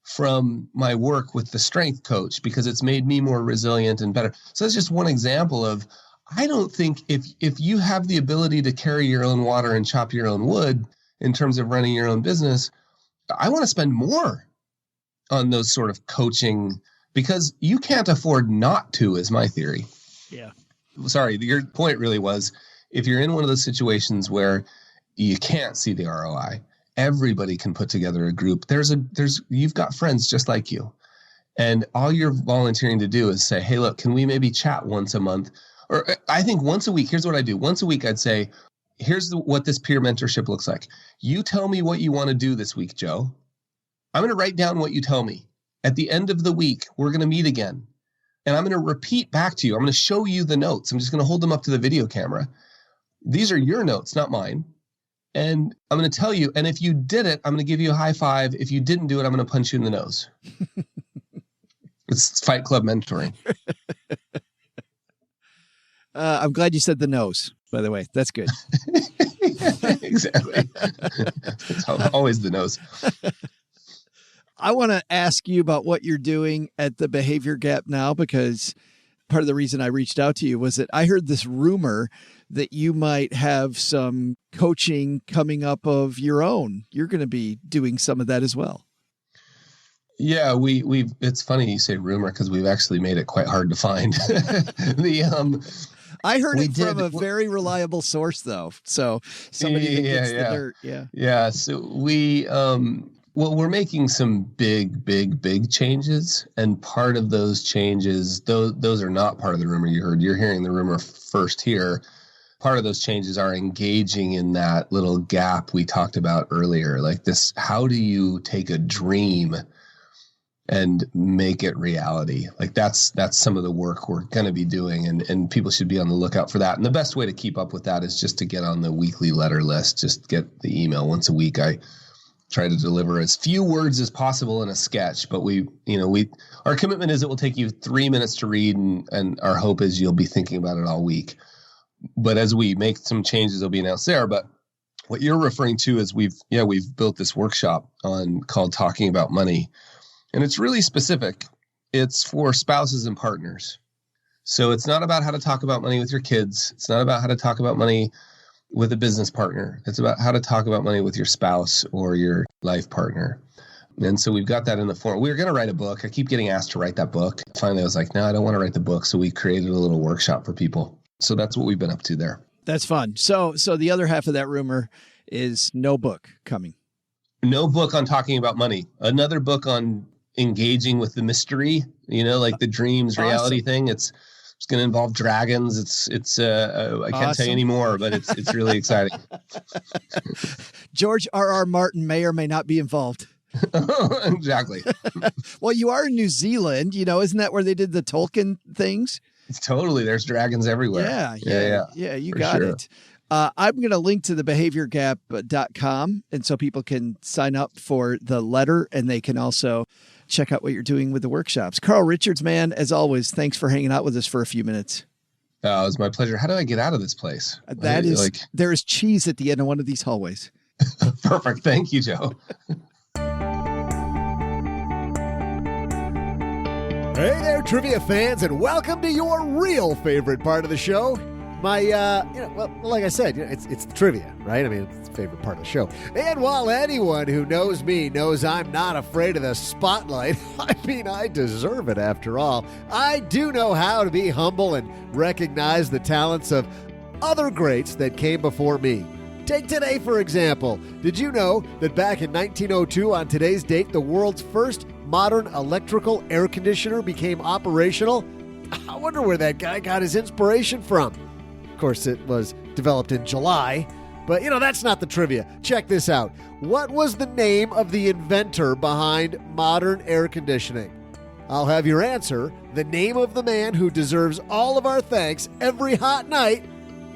from my work with the strength coach because it's made me more resilient and better. So that's just one example of, I don't think if you have the ability to carry your own water and chop your own wood in terms of running your own business, I want to spend more on those sort of coaching because you can't afford not to, is my theory. Yeah. Sorry, your point really was if you're in one of those situations where you can't see the ROI, everybody can put together a group. You've got friends just like you. And all you're volunteering to do is say, hey, look, can we maybe chat once a month? Or I think once a week, here's what I do. Once a week, I'd say, here's what this peer mentorship looks like. You tell me what you want to do this week, Joe. I'm going to write down what you tell me. At the end of the week, we're going to meet again. And I'm going to repeat back to you. I'm going to show you the notes. I'm just going to hold them up to the video camera. These are your notes, not mine. And I'm going to tell you, and if you did it, I'm going to give you a high five. If you didn't do it, I'm going to punch you in the nose. It's Fight Club mentoring. I'm glad you said the nose, by the way. That's good. Exactly. It's always the nose. I want to ask you about what you're doing at the Behavior Gap now, because part of the reason I reached out to you was that I heard this rumor that you might have some coaching coming up of your own. You're going to be doing some of that as well. Yeah, it's funny you say rumor because we've actually made it quite hard to find. I heard it from a very reliable source though. So somebody that gets the dirt. Yeah. Yeah. So we, Well, we're making some big changes. And part of those changes, those are not part of the rumor you heard. You're hearing the rumor first here. Part of those changes are engaging in that little gap we talked about earlier. Like this, how do you take a dream and make it reality? Like that's some of the work we're going to be doing, and people should be on the lookout for that. And the best way to keep up with that is just to get on the weekly letter list. Just get the email once a week. I try to deliver as few words as possible in a sketch, but our commitment is it will take you 3 minutes to read, and our hope is you'll be thinking about it all week. But as we make some changes, they'll be announced there. But what you're referring to is we've built this workshop called Talking About Money. And it's really specific. It's for spouses and partners. So it's not about how to talk about money with your kids. It's not about how to talk about money with a business partner. It's about how to talk about money with your spouse or your life partner. And so we've got that in the form. We were going to write a book. I keep getting asked to write that book. Finally, I was like, no, I don't want to write the book. So we created a little workshop for people. So that's what we've been up to there. That's fun. So the other half of that rumor is no book coming. No book on talking about money. Another book on engaging with the mystery, like the dreams reality thing. It's going to involve dragons. I can't tell you anymore, but it's really exciting. George R.R. Martin may or may not be involved. Exactly. Well, you are in New Zealand, isn't that where they did the Tolkien things? Totally. There's dragons everywhere. Yeah. You got it. I'm going to link to the behaviorgap.com. And so people can sign up for the letter, and they can also check out what you're doing with the workshops. Carl Richards, man, as always, thanks for hanging out with us for a few minutes. It was my pleasure. How do I get out of this place? There is cheese at the end of one of these hallways. Perfect. Thank you, Joe. Hey there, trivia fans, and welcome to your real favorite part of the show. My, like I said, it's the trivia, right? I mean, it's the favorite part of the show. And while anyone who knows me knows I'm not afraid of the spotlight, I mean, I deserve it after all. I do know how to be humble and recognize the talents of other greats that came before me. Take today, for example. Did you know that back in 1902, on today's date, the world's first modern electrical air conditioner became operational? I wonder where that guy got his inspiration from. Of course, it was developed in July, but that's not the trivia. Check this out. What was the name of the inventor behind modern air conditioning? I'll have your answer, the name of the man who deserves all of our thanks every hot night,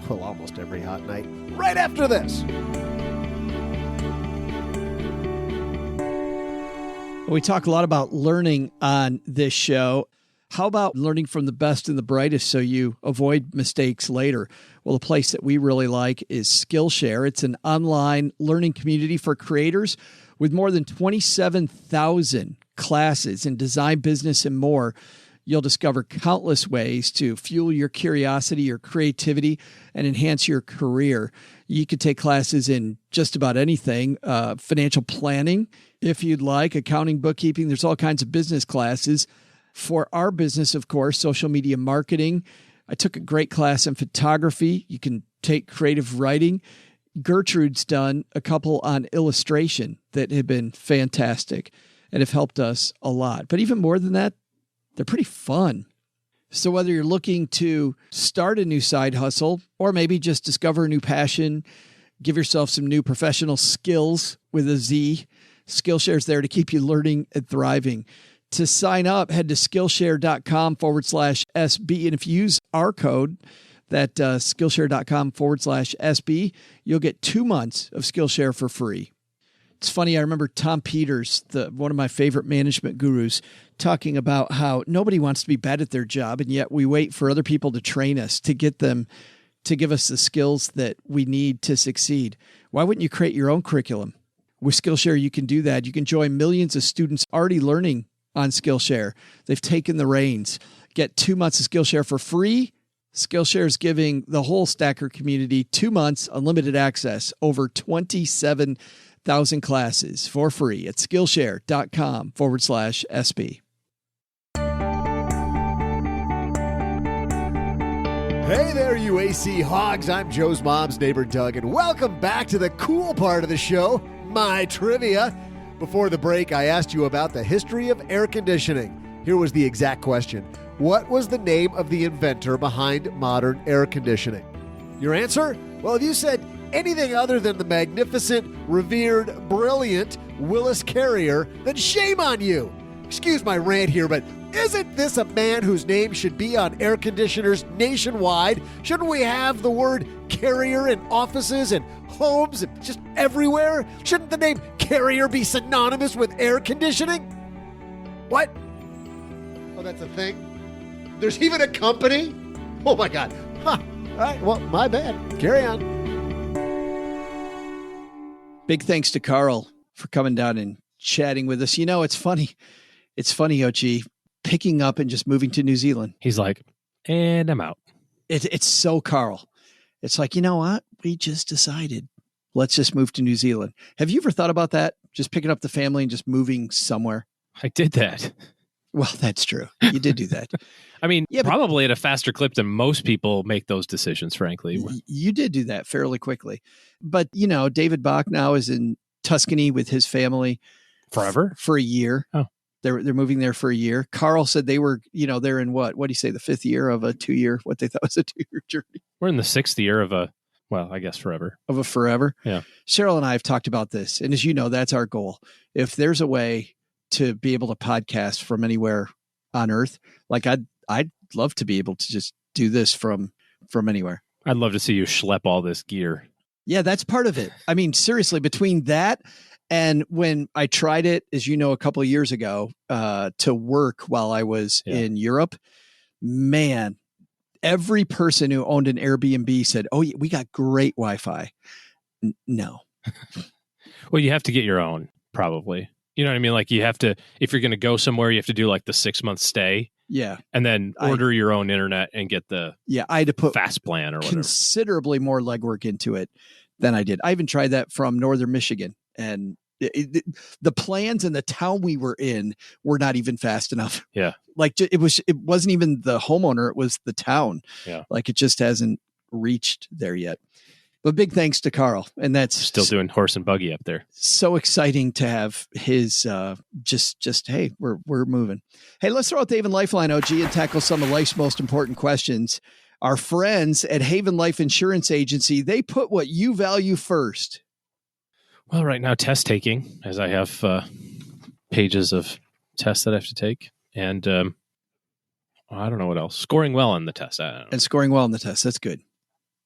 well, almost every hot night, right after this. We talk a lot about learning on this show. How about learning from the best and the brightest so you avoid mistakes later? Well, a place that we really like is Skillshare. It's an online learning community for creators with more than 27,000 classes in design, business, and more. You'll discover countless ways to fuel your curiosity, your creativity, and enhance your career. You could take classes in just about anything, financial planning, if you'd like, accounting, bookkeeping. There's all kinds of business classes. For our business, of course, social media marketing. I took a great class in photography. You can take creative writing. Gertrude's done a couple on illustration that have been fantastic and have helped us a lot. But even more than that, they're pretty fun. So whether you're looking to start a new side hustle or maybe just discover a new passion, give yourself some new professional skills with a Z, Skillshare's there to keep you learning and thriving. To sign up, head to Skillshare.com/SB. And if you use our code, that Skillshare.com/SB, you'll get 2 months of Skillshare for free. It's funny, I remember Tom Peters, one of my favorite management gurus, talking about how nobody wants to be bad at their job, and yet we wait for other people to train us, to get them to give us the skills that we need to succeed. Why wouldn't you create your own curriculum? With Skillshare, you can do that. You can join millions of students already learning on Skillshare. They've taken the reins. Get 2 months of Skillshare for free. Skillshare is giving the whole Stacker community 2 months unlimited access, over 27,000 classes for free at Skillshare.com/SB. Hey there, you AC hogs. I'm Joe's mom's neighbor, Doug, and welcome back to the cool part of the show, my trivia. Before the break, I asked you about the history of air conditioning. Here was the exact question. What was the name of the inventor behind modern air conditioning? Your answer? Well, if you said anything other than the magnificent, revered, brilliant Willis Carrier, then shame on you. Excuse my rant here, but isn't this a man whose name should be on air conditioners nationwide? Shouldn't we have the word Carrier in offices and homes and just everywhere? Shouldn't the name Carrier be synonymous with air conditioning? What? Oh, that's a thing? There's even a company? Oh, my God. Huh. All right, well, my bad. Carry on. Big thanks to Carl for coming down and chatting with us. You know, it's funny. It's funny, OG, picking up and just moving to New Zealand. He's like, and I'm out. It's so Carl. It's like, you know what? We just decided, let's just move to New Zealand. Have you ever thought about that? Just picking up the family and just moving somewhere? I did that. Well, that's true. You did do that. I mean, yeah, probably at a faster clip than most people make those decisions, frankly. You did do that fairly quickly. But, you know, David Bach now is in Tuscany with his family. Forever? For a year. Oh. They're moving there for a year. Carl said they were, you know, they're in what do you say, the 5th year of a 2-year, what they thought was a 2-year journey. We're in the 6th year of I guess forever. Of a forever. Yeah. Cheryl and I have talked about this. And as you know, that's our goal. If there's a way to be able to podcast from anywhere on earth, like I'd love to be able to just do this from anywhere. I'd love to see you schlep all this gear. Yeah, that's part of it. I mean, seriously, between that and when I tried it, as you know, a couple of years ago, to work while I was in Europe, man, every person who owned an Airbnb said, "Oh, we got great Wi-Fi." No. Well, you have to get your own, probably. You know what I mean? Like you have to, if you're going to go somewhere, you have to do like the 6-month stay. Yeah. And then order your own internet and get the I had to put fast plan or whatever. Considerably more legwork into it than I did. I even tried that from Northern Michigan, and the plans in the town we were in were not even fast enough. Yeah. Like it wasn't even the homeowner. It was the town. Yeah. Like it just hasn't reached there yet. But big thanks to Carl. And that's still doing horse and buggy up there. So exciting to have his just hey, we're moving. Hey, let's throw out the Haven Lifeline, OG, and tackle some of life's most important questions. Our friends at Haven Life Insurance Agency, they put what you value first. Well, right now, test taking, as I have pages of tests that I have to take. And I don't know what else. Scoring well on the test. I don't know. And scoring well on the test. That's good.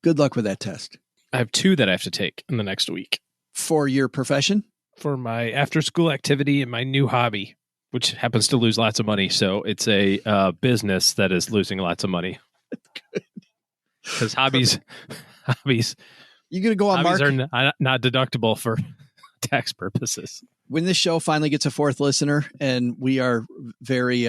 Good luck with that test. I have 2 that I have to take in the next week. For your profession? For my after-school activity and my new hobby, which happens to lose lots of money. So it's a business that is losing lots of money. Good. Because hobbies. You're going to go on market. Are not deductible for tax purposes. When this show finally gets a 4th listener, and we are very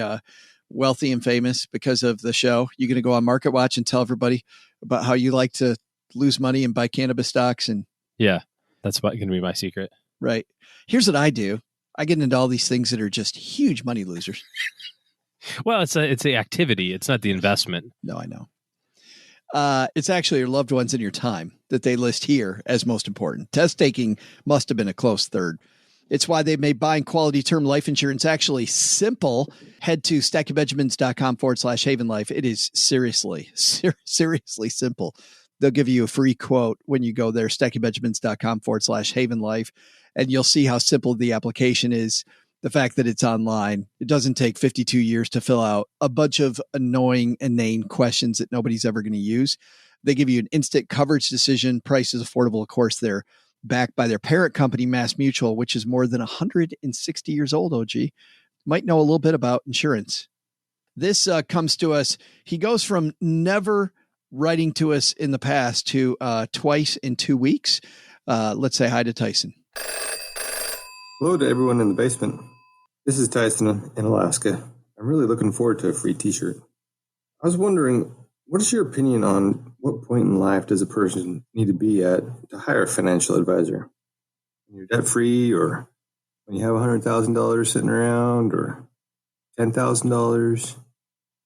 wealthy and famous because of the show, you're going to go on Market Watch and tell everybody about how you like to lose money and buy cannabis stocks. And yeah, that's going to be my secret. Right. Here's what I do. I get into all these things that are just huge money losers. Well, it's the activity. It's not the investment. No, I know. It's actually your loved ones and your time that they list here as most important. Test taking must have been a close third. It's why they made buying quality term life insurance actually simple. Head to stackingbenjamins.com/Haven Life. It is seriously simple. They'll give you a free quote when you go there, stackingbenjamins.com/Haven Life. And you'll see how simple the application is. The fact that it's online, it doesn't take 52 years to fill out a bunch of annoying, inane questions that nobody's ever going to use. They give you an instant coverage decision. Price is affordable. Of course, they're backed by their parent company, Mass Mutual, which is more than 160 years old, OG. Might know a little bit about insurance. This comes to us. He goes from never writing to us in the past to twice in 2 weeks. Let's say hi to Tyson. Hello to everyone in the basement. This is Tyson in Alaska. I'm really looking forward to a free t-shirt. I was wondering, what is your opinion on what point in life does a person need to be at to hire a financial advisor? When you're debt-free, or when you have $100,000 sitting around, or $10,000?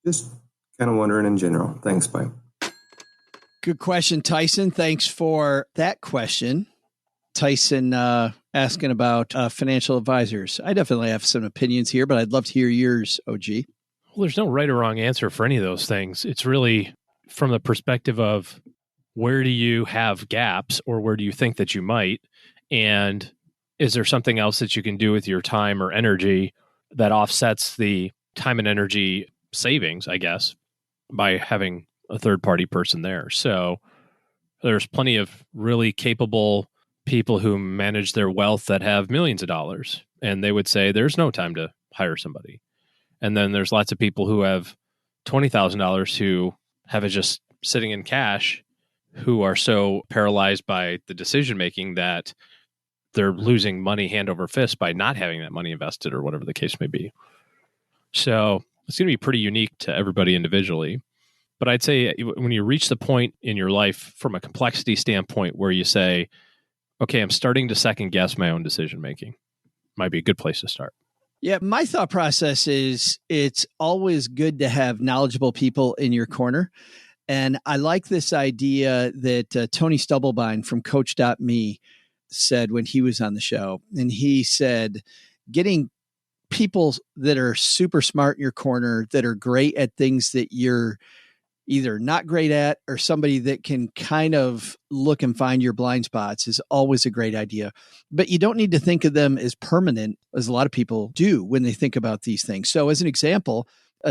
Just kind of wondering in general. Thanks, bye. Good question, Tyson. Thanks for that question. Tyson, asking about financial advisors. I definitely have some opinions here, but I'd love to hear yours, OG. Well, there's no right or wrong answer for any of those things. It's really from the perspective of where do you have gaps or where do you think that you might? And is there something else that you can do with your time or energy that offsets the time and energy savings, I guess, by having a third-party person there? So there's plenty of really capable people who manage their wealth that have millions of dollars, and they would say there's no time to hire somebody. And then there's lots of people who have $20,000 who have it just sitting in cash, who are so paralyzed by the decision making that they're losing money hand over fist by not having that money invested or whatever the case may be. So it's going to be pretty unique to everybody individually. But I'd say when you reach the point in your life from a complexity standpoint where you say, okay, I'm starting to second guess my own decision making, might be a good place to start. Yeah, my thought process is it's always good to have knowledgeable people in your corner. And I like this idea that Tony Stubblebine from Coach.me said when he was on the show. And he said, getting people that are super smart in your corner, that are great at things that you're either not great at, or somebody that can kind of look and find your blind spots, is always a great idea. But you don't need to think of them as permanent, as a lot of people do when they think about these things. So as an example,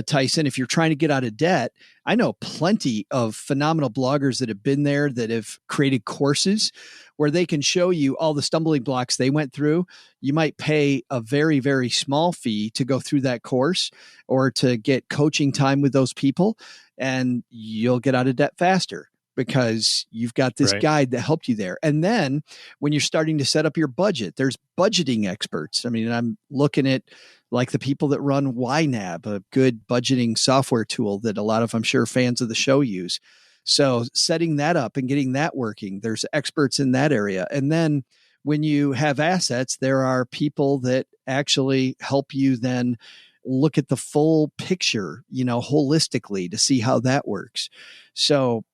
Tyson, if you're trying to get out of debt, I know plenty of phenomenal bloggers that have been there, that have created courses where they can show you all the stumbling blocks they went through. You might pay a very, very small fee to go through that course or to get coaching time with those people, and you'll get out of debt faster because you've got this guide that helped you there. And then when you're starting to set up your budget, there's budgeting experts. I mean, I'm looking at like the people that run YNAB, a good budgeting software tool that a lot of, I'm sure, fans of the show use. So setting that up and getting that working, there's experts in that area. And then when you have assets, there are people that actually help you then look at the full picture, holistically, to see how that works. So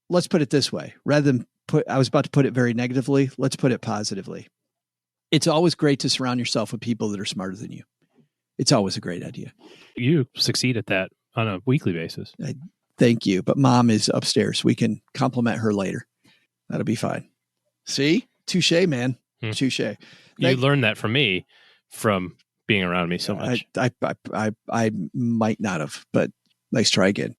let's put it this way, rather than I was about to put it very negatively, let's put it positively. It's always great to surround yourself with people that are smarter than you. It's always a great idea. You succeed at that on a weekly basis. Thank you. But Mom is upstairs. We can compliment her later. That'll be fine. See? Touche, man. Touche. You learned that from me, from being around me so much. I might not have, but nice try again.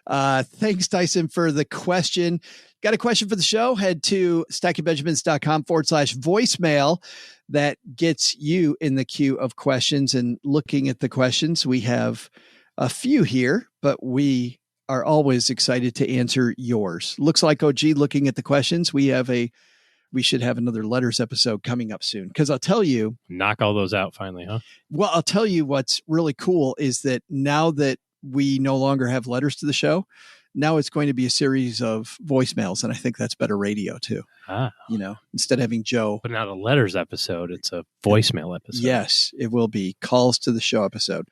Thanks, Tyson, for the question. Got a question for the show? Head to stackingbenjamins.com/voicemail. That gets you in the queue of questions. And looking at the questions, we have a few here, but we are always excited to answer yours. Looks like, OG, looking at the questions, we should have another letters episode coming up soon. Because I'll tell you, knock all those out finally, huh? Well, I'll tell you what's really cool is that now that we no longer have letters to the show, now it's going to be a series of voicemails. And I think that's better radio too. Instead of having Joe. But not a letters episode, it's a voicemail episode. Yes, it will be calls to the show episode.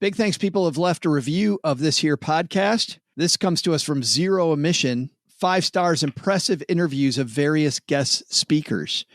Big thanks. People have left a review of this here podcast. This comes to us from Zero Emission. 5 stars, impressive interviews of various guest speakers.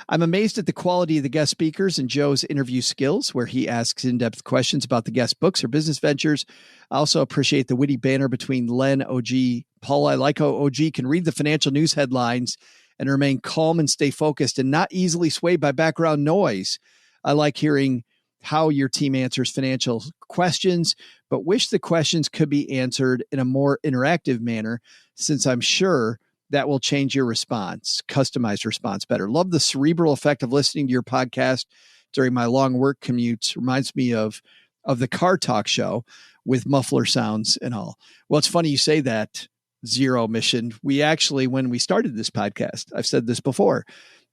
I'm amazed at the quality of the guest speakers and Joe's interview skills, where he asks in-depth questions about the guest books or business ventures. I also appreciate the witty banter between Len, OG, Paul. I like how OG can read the financial news headlines and remain calm and stay focused and not easily swayed by background noise. I like hearing how your team answers financial questions, but wish the questions could be answered in a more interactive manner, since I'm sure that will change your response, customized response better. Love the cerebral effect of listening to your podcast during my long work commutes. Reminds me of the Car Talk show with muffler sounds and all. Well, it's funny you say that, Zero Mission. We actually, when we started this podcast, I've said this before,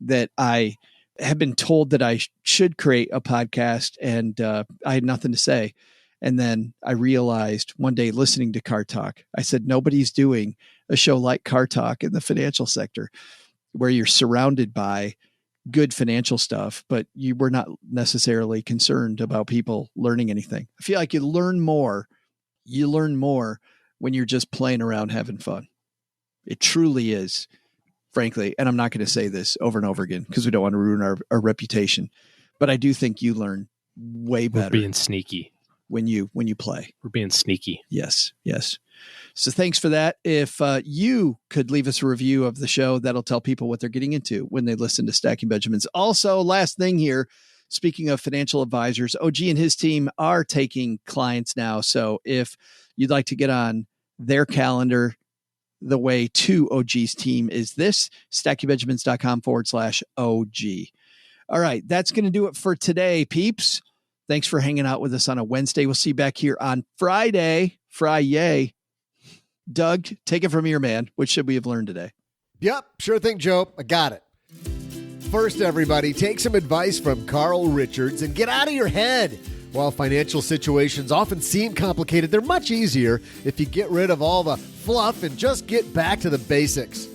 that I have been told that I should create a podcast, and I had nothing to say. And then I realized one day listening to Car Talk, I said, nobody's doing a show like Car Talk in the financial sector, where you're surrounded by good financial stuff, but you were not necessarily concerned about people learning anything. I feel like you learn more when you're just playing around having fun. It truly is frankly, and I'm not going to say this over and over again because we don't want to ruin our reputation, but I do think you learn way better. We're being sneaky. When you play. We're being sneaky. Yes. So thanks for that. If you could leave us a review of the show, that'll tell people what they're getting into when they listen to Stacking Benjamins. Also, last thing here, speaking of financial advisors, OG and his team are taking clients now. So if you'd like to get on their calendar, the way to OG's team is this, stackingbenjamins.com/OG. All right, that's going to do it for today, peeps. Thanks for hanging out with us on a Wednesday. We'll see you back here on Friday. Doug, take it from here, man. What should we have learned today? Yep, sure thing, Joe. I got it. First, everybody, take some advice from Carl Richards and get out of your head. While financial situations often seem complicated, they're much easier if you get rid of all the fluff and just get back to the basics.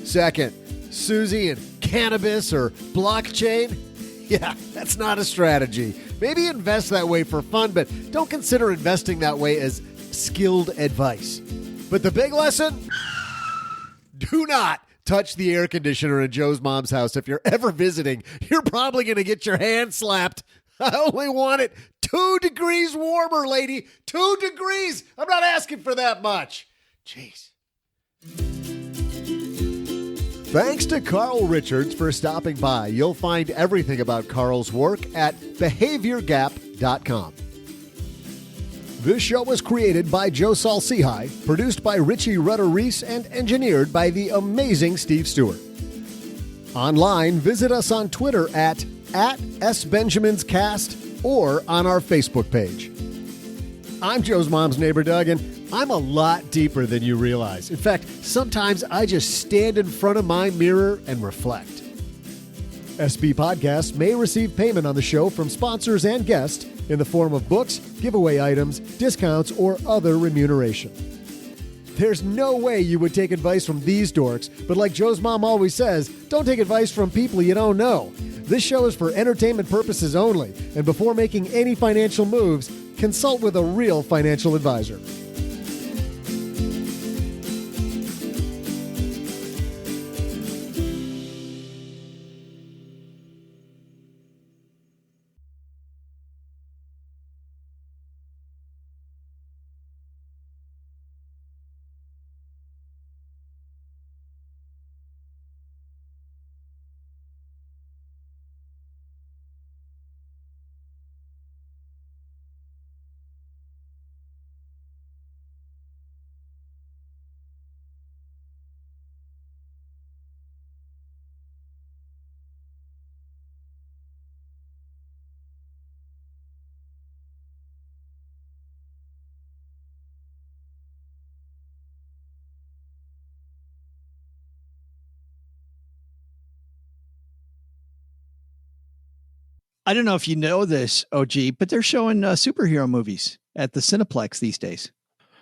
Second, Suze and cannabis or blockchain? Yeah, that's not a strategy. Maybe invest that way for fun, but don't consider investing that way as skilled advice. But the big lesson? Do not touch the air conditioner in Joe's mom's house. If you're ever visiting, you're probably going to get your hand slapped. I only want it 2 degrees warmer, lady. 2 degrees. I'm not asking for that much. Jeez. Thanks to Carl Richards for stopping by. You'll find everything about Carl's work at behaviorgap.com. This show was created by Joe Saul-Sehy, produced by Richie Rutter-Reese, and engineered by the amazing Steve Stewart. Online, visit us on Twitter at SBenjaminsCast or on our Facebook page. I'm Joe's mom's neighbor, Doug, and I'm a lot deeper than you realize. In fact, sometimes I just stand in front of my mirror and reflect. SB Podcasts may receive payment on the show from sponsors and guests in the form of books, giveaway items, discounts, or other remuneration. There's no way you would take advice from these dorks, but like Joe's mom always says, don't take advice from people you don't know. This show is for entertainment purposes only, and before making any financial moves, consult with a real financial advisor. I don't know if you know this, OG, but they're showing superhero movies at the Cineplex these days.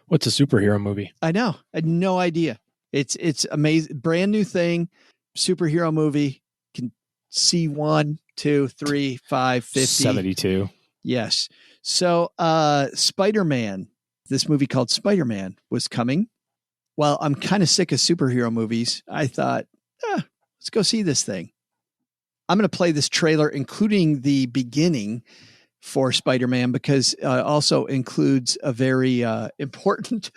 What's a superhero movie? I know. I had no idea. It's amazing. Brand new thing. Superhero movie. Can see 1, 2, 3, 5, 50. 72. Yes. So Spider-Man, this movie called Spider-Man was coming. Well, I'm kind of sick of superhero movies. I thought, let's go see this thing. I'm going to play this trailer, including the beginning for Spider-Man, because it also includes a very important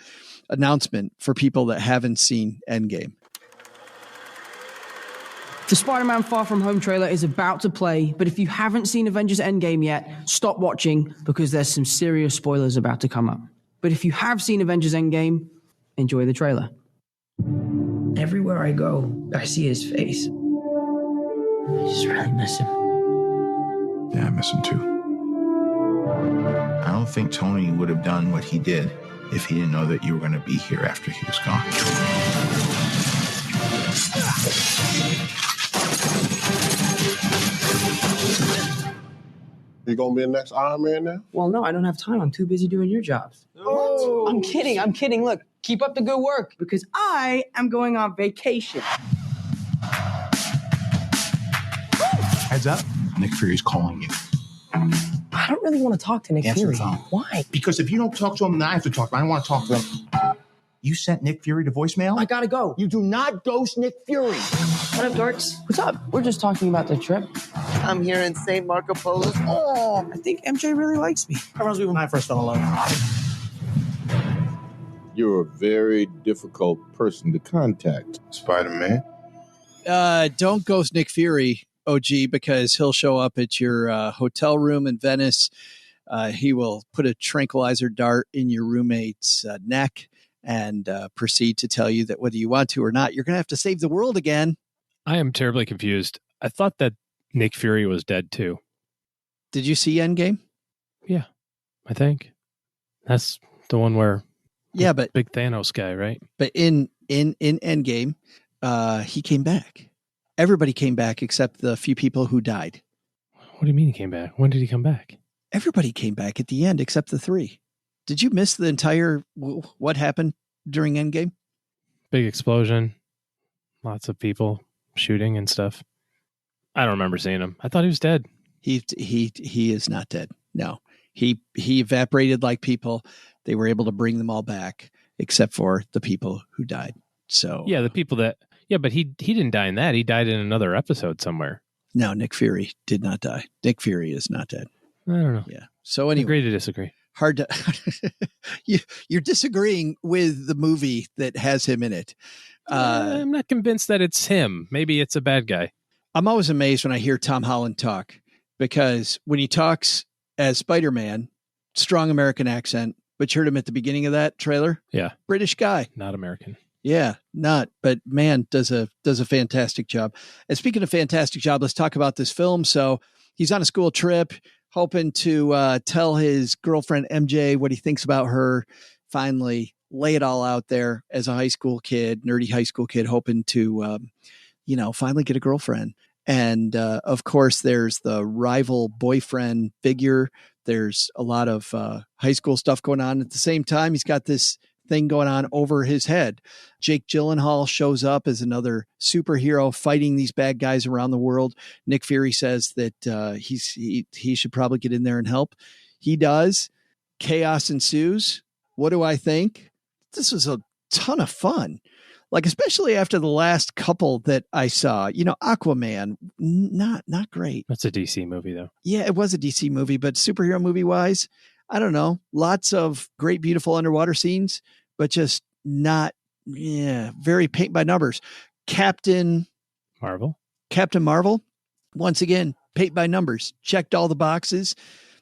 announcement for people that haven't seen Endgame. The Spider-Man Far From Home trailer is about to play, but if you haven't seen Avengers Endgame yet, stop watching because there's some serious spoilers about to come up. But if you have seen Avengers Endgame, enjoy the trailer. Everywhere I go, I see his face. I just really miss him. Yeah, I miss him too. I don't think Tony would have done what he did if he didn't know that you were going to be here after he was gone. You gonna be the next Iron Man now? Well, no, I don't have time. I'm too busy doing your jobs. Oh. I'm kidding. Look, keep up the good work because I am going on vacation. Heads up, Nick Fury's calling you. I don't really want to talk to Nick Answer Fury. the phone. Why? Because if you don't talk to him, then I have to talk to him. I don't want to talk to him. You sent Nick Fury to voicemail? I gotta go. You do not ghost Nick Fury. What up, dorks? What's up? We're just talking about the trip. I'm here in St. Marco Polo. Oh, I think MJ really likes me. That reminds me when I first fell in love. You're a very difficult person to contact, Spider-Man. Don't ghost Nick Fury, OG, because he'll show up at your hotel room in Venice. He will put a tranquilizer dart in your roommate's neck and proceed to tell you that whether you want to or not, you're going to have to save the world again. I am terribly confused. I thought that Nick Fury was dead too. Did you see Endgame? Yeah, I think. That's the one where... Yeah, but... Big Thanos guy, right? But in Endgame, he came back. Everybody came back except the few people who died. What do you mean he came back? When did he come back? Everybody came back at the end except the 3. Did you miss the entire what happened during Endgame? Big explosion, lots of people shooting and stuff. I don't remember seeing him. I thought he was dead. He is not dead. No, he evaporated like people. They were able to bring them all back except for the people who died. So yeah, the people that but he didn't die in that. He died in another episode somewhere. No, Nick Fury did not die. Nick Fury is not dead. I don't know. Yeah. So anyway, agree to disagree. Hard to you're disagreeing with the movie that has him in it. I'm not convinced that it's him. Maybe it's a bad guy. I'm always amazed when I hear Tom Holland talk, because when he talks as Spider-Man, strong American accent, but you heard him at the beginning of that trailer. Yeah. British guy. Not American. Yeah, not, but man, does a fantastic job. And speaking of fantastic job, let's talk about this film. So he's on a school trip, hoping to tell his girlfriend MJ what he thinks about her. Finally, lay it all out there as a high school kid, nerdy high school kid, hoping to, finally get a girlfriend. And of course, there's the rival boyfriend figure. There's a lot of high school stuff going on at the same time. He's got this thing going on over his head. Jake Gyllenhaal shows up as another superhero fighting these bad guys around the world. Nick Fury says that he should probably get in there and help. He does. Chaos ensues. What do I think? This was a ton of fun. Like, especially after the last couple that I saw, Aquaman, not great. That's a DC movie though. Yeah, it was a DC movie, but superhero movie wise, I don't know. Lots of great, beautiful underwater scenes, but just not, very paint by numbers. Captain Marvel, once again, paint by numbers, checked all the boxes,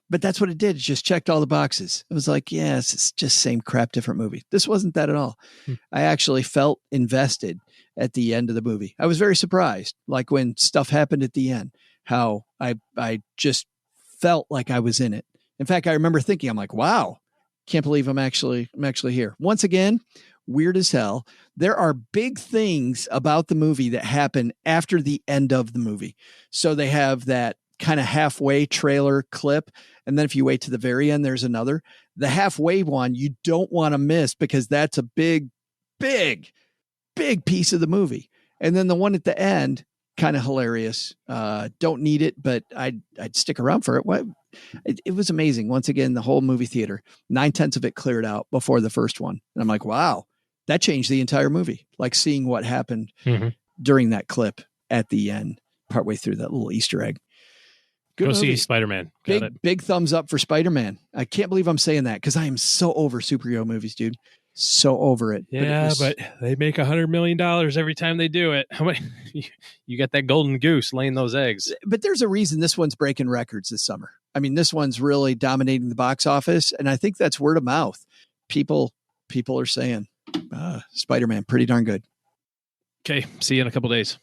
but that's what it did. It just checked all the boxes. It was like, yes, it's just same crap, different movie. This wasn't that at all. I actually felt invested at the end of the movie. I was very surprised, like when stuff happened at the end, how I just felt like I was in it. In fact, I remember thinking, I'm like, wow, can't believe I'm actually here. Once again, weird as hell. There are big things about the movie that happen after the end of the movie. So they have that kind of halfway trailer clip. And then if you wait to the very end, there's another. The halfway one you don't want to miss, because that's a big, big, big piece of the movie. And then the one at the end, kind of hilarious. Don't need it, but I'd stick around for it. It was amazing. Once again, the whole movie theater, 9/10 of it cleared out before the first one. And I'm like, wow, that changed the entire movie. Like seeing what happened during that clip at the end, partway through that little Easter egg. Good Go movie. see Spider-Man. Big thumbs up for Spider-Man. I can't believe I'm saying that, because I am so over superhero movies, dude. So over it. Yeah, but they make $100 million every time they do it. How many? You got that golden goose laying those eggs. But there's a reason this one's breaking records this summer. I mean, this one's really dominating the box office, and I think that's word of mouth. People are saying Spider-Man, pretty darn good. Okay, see you in a couple days.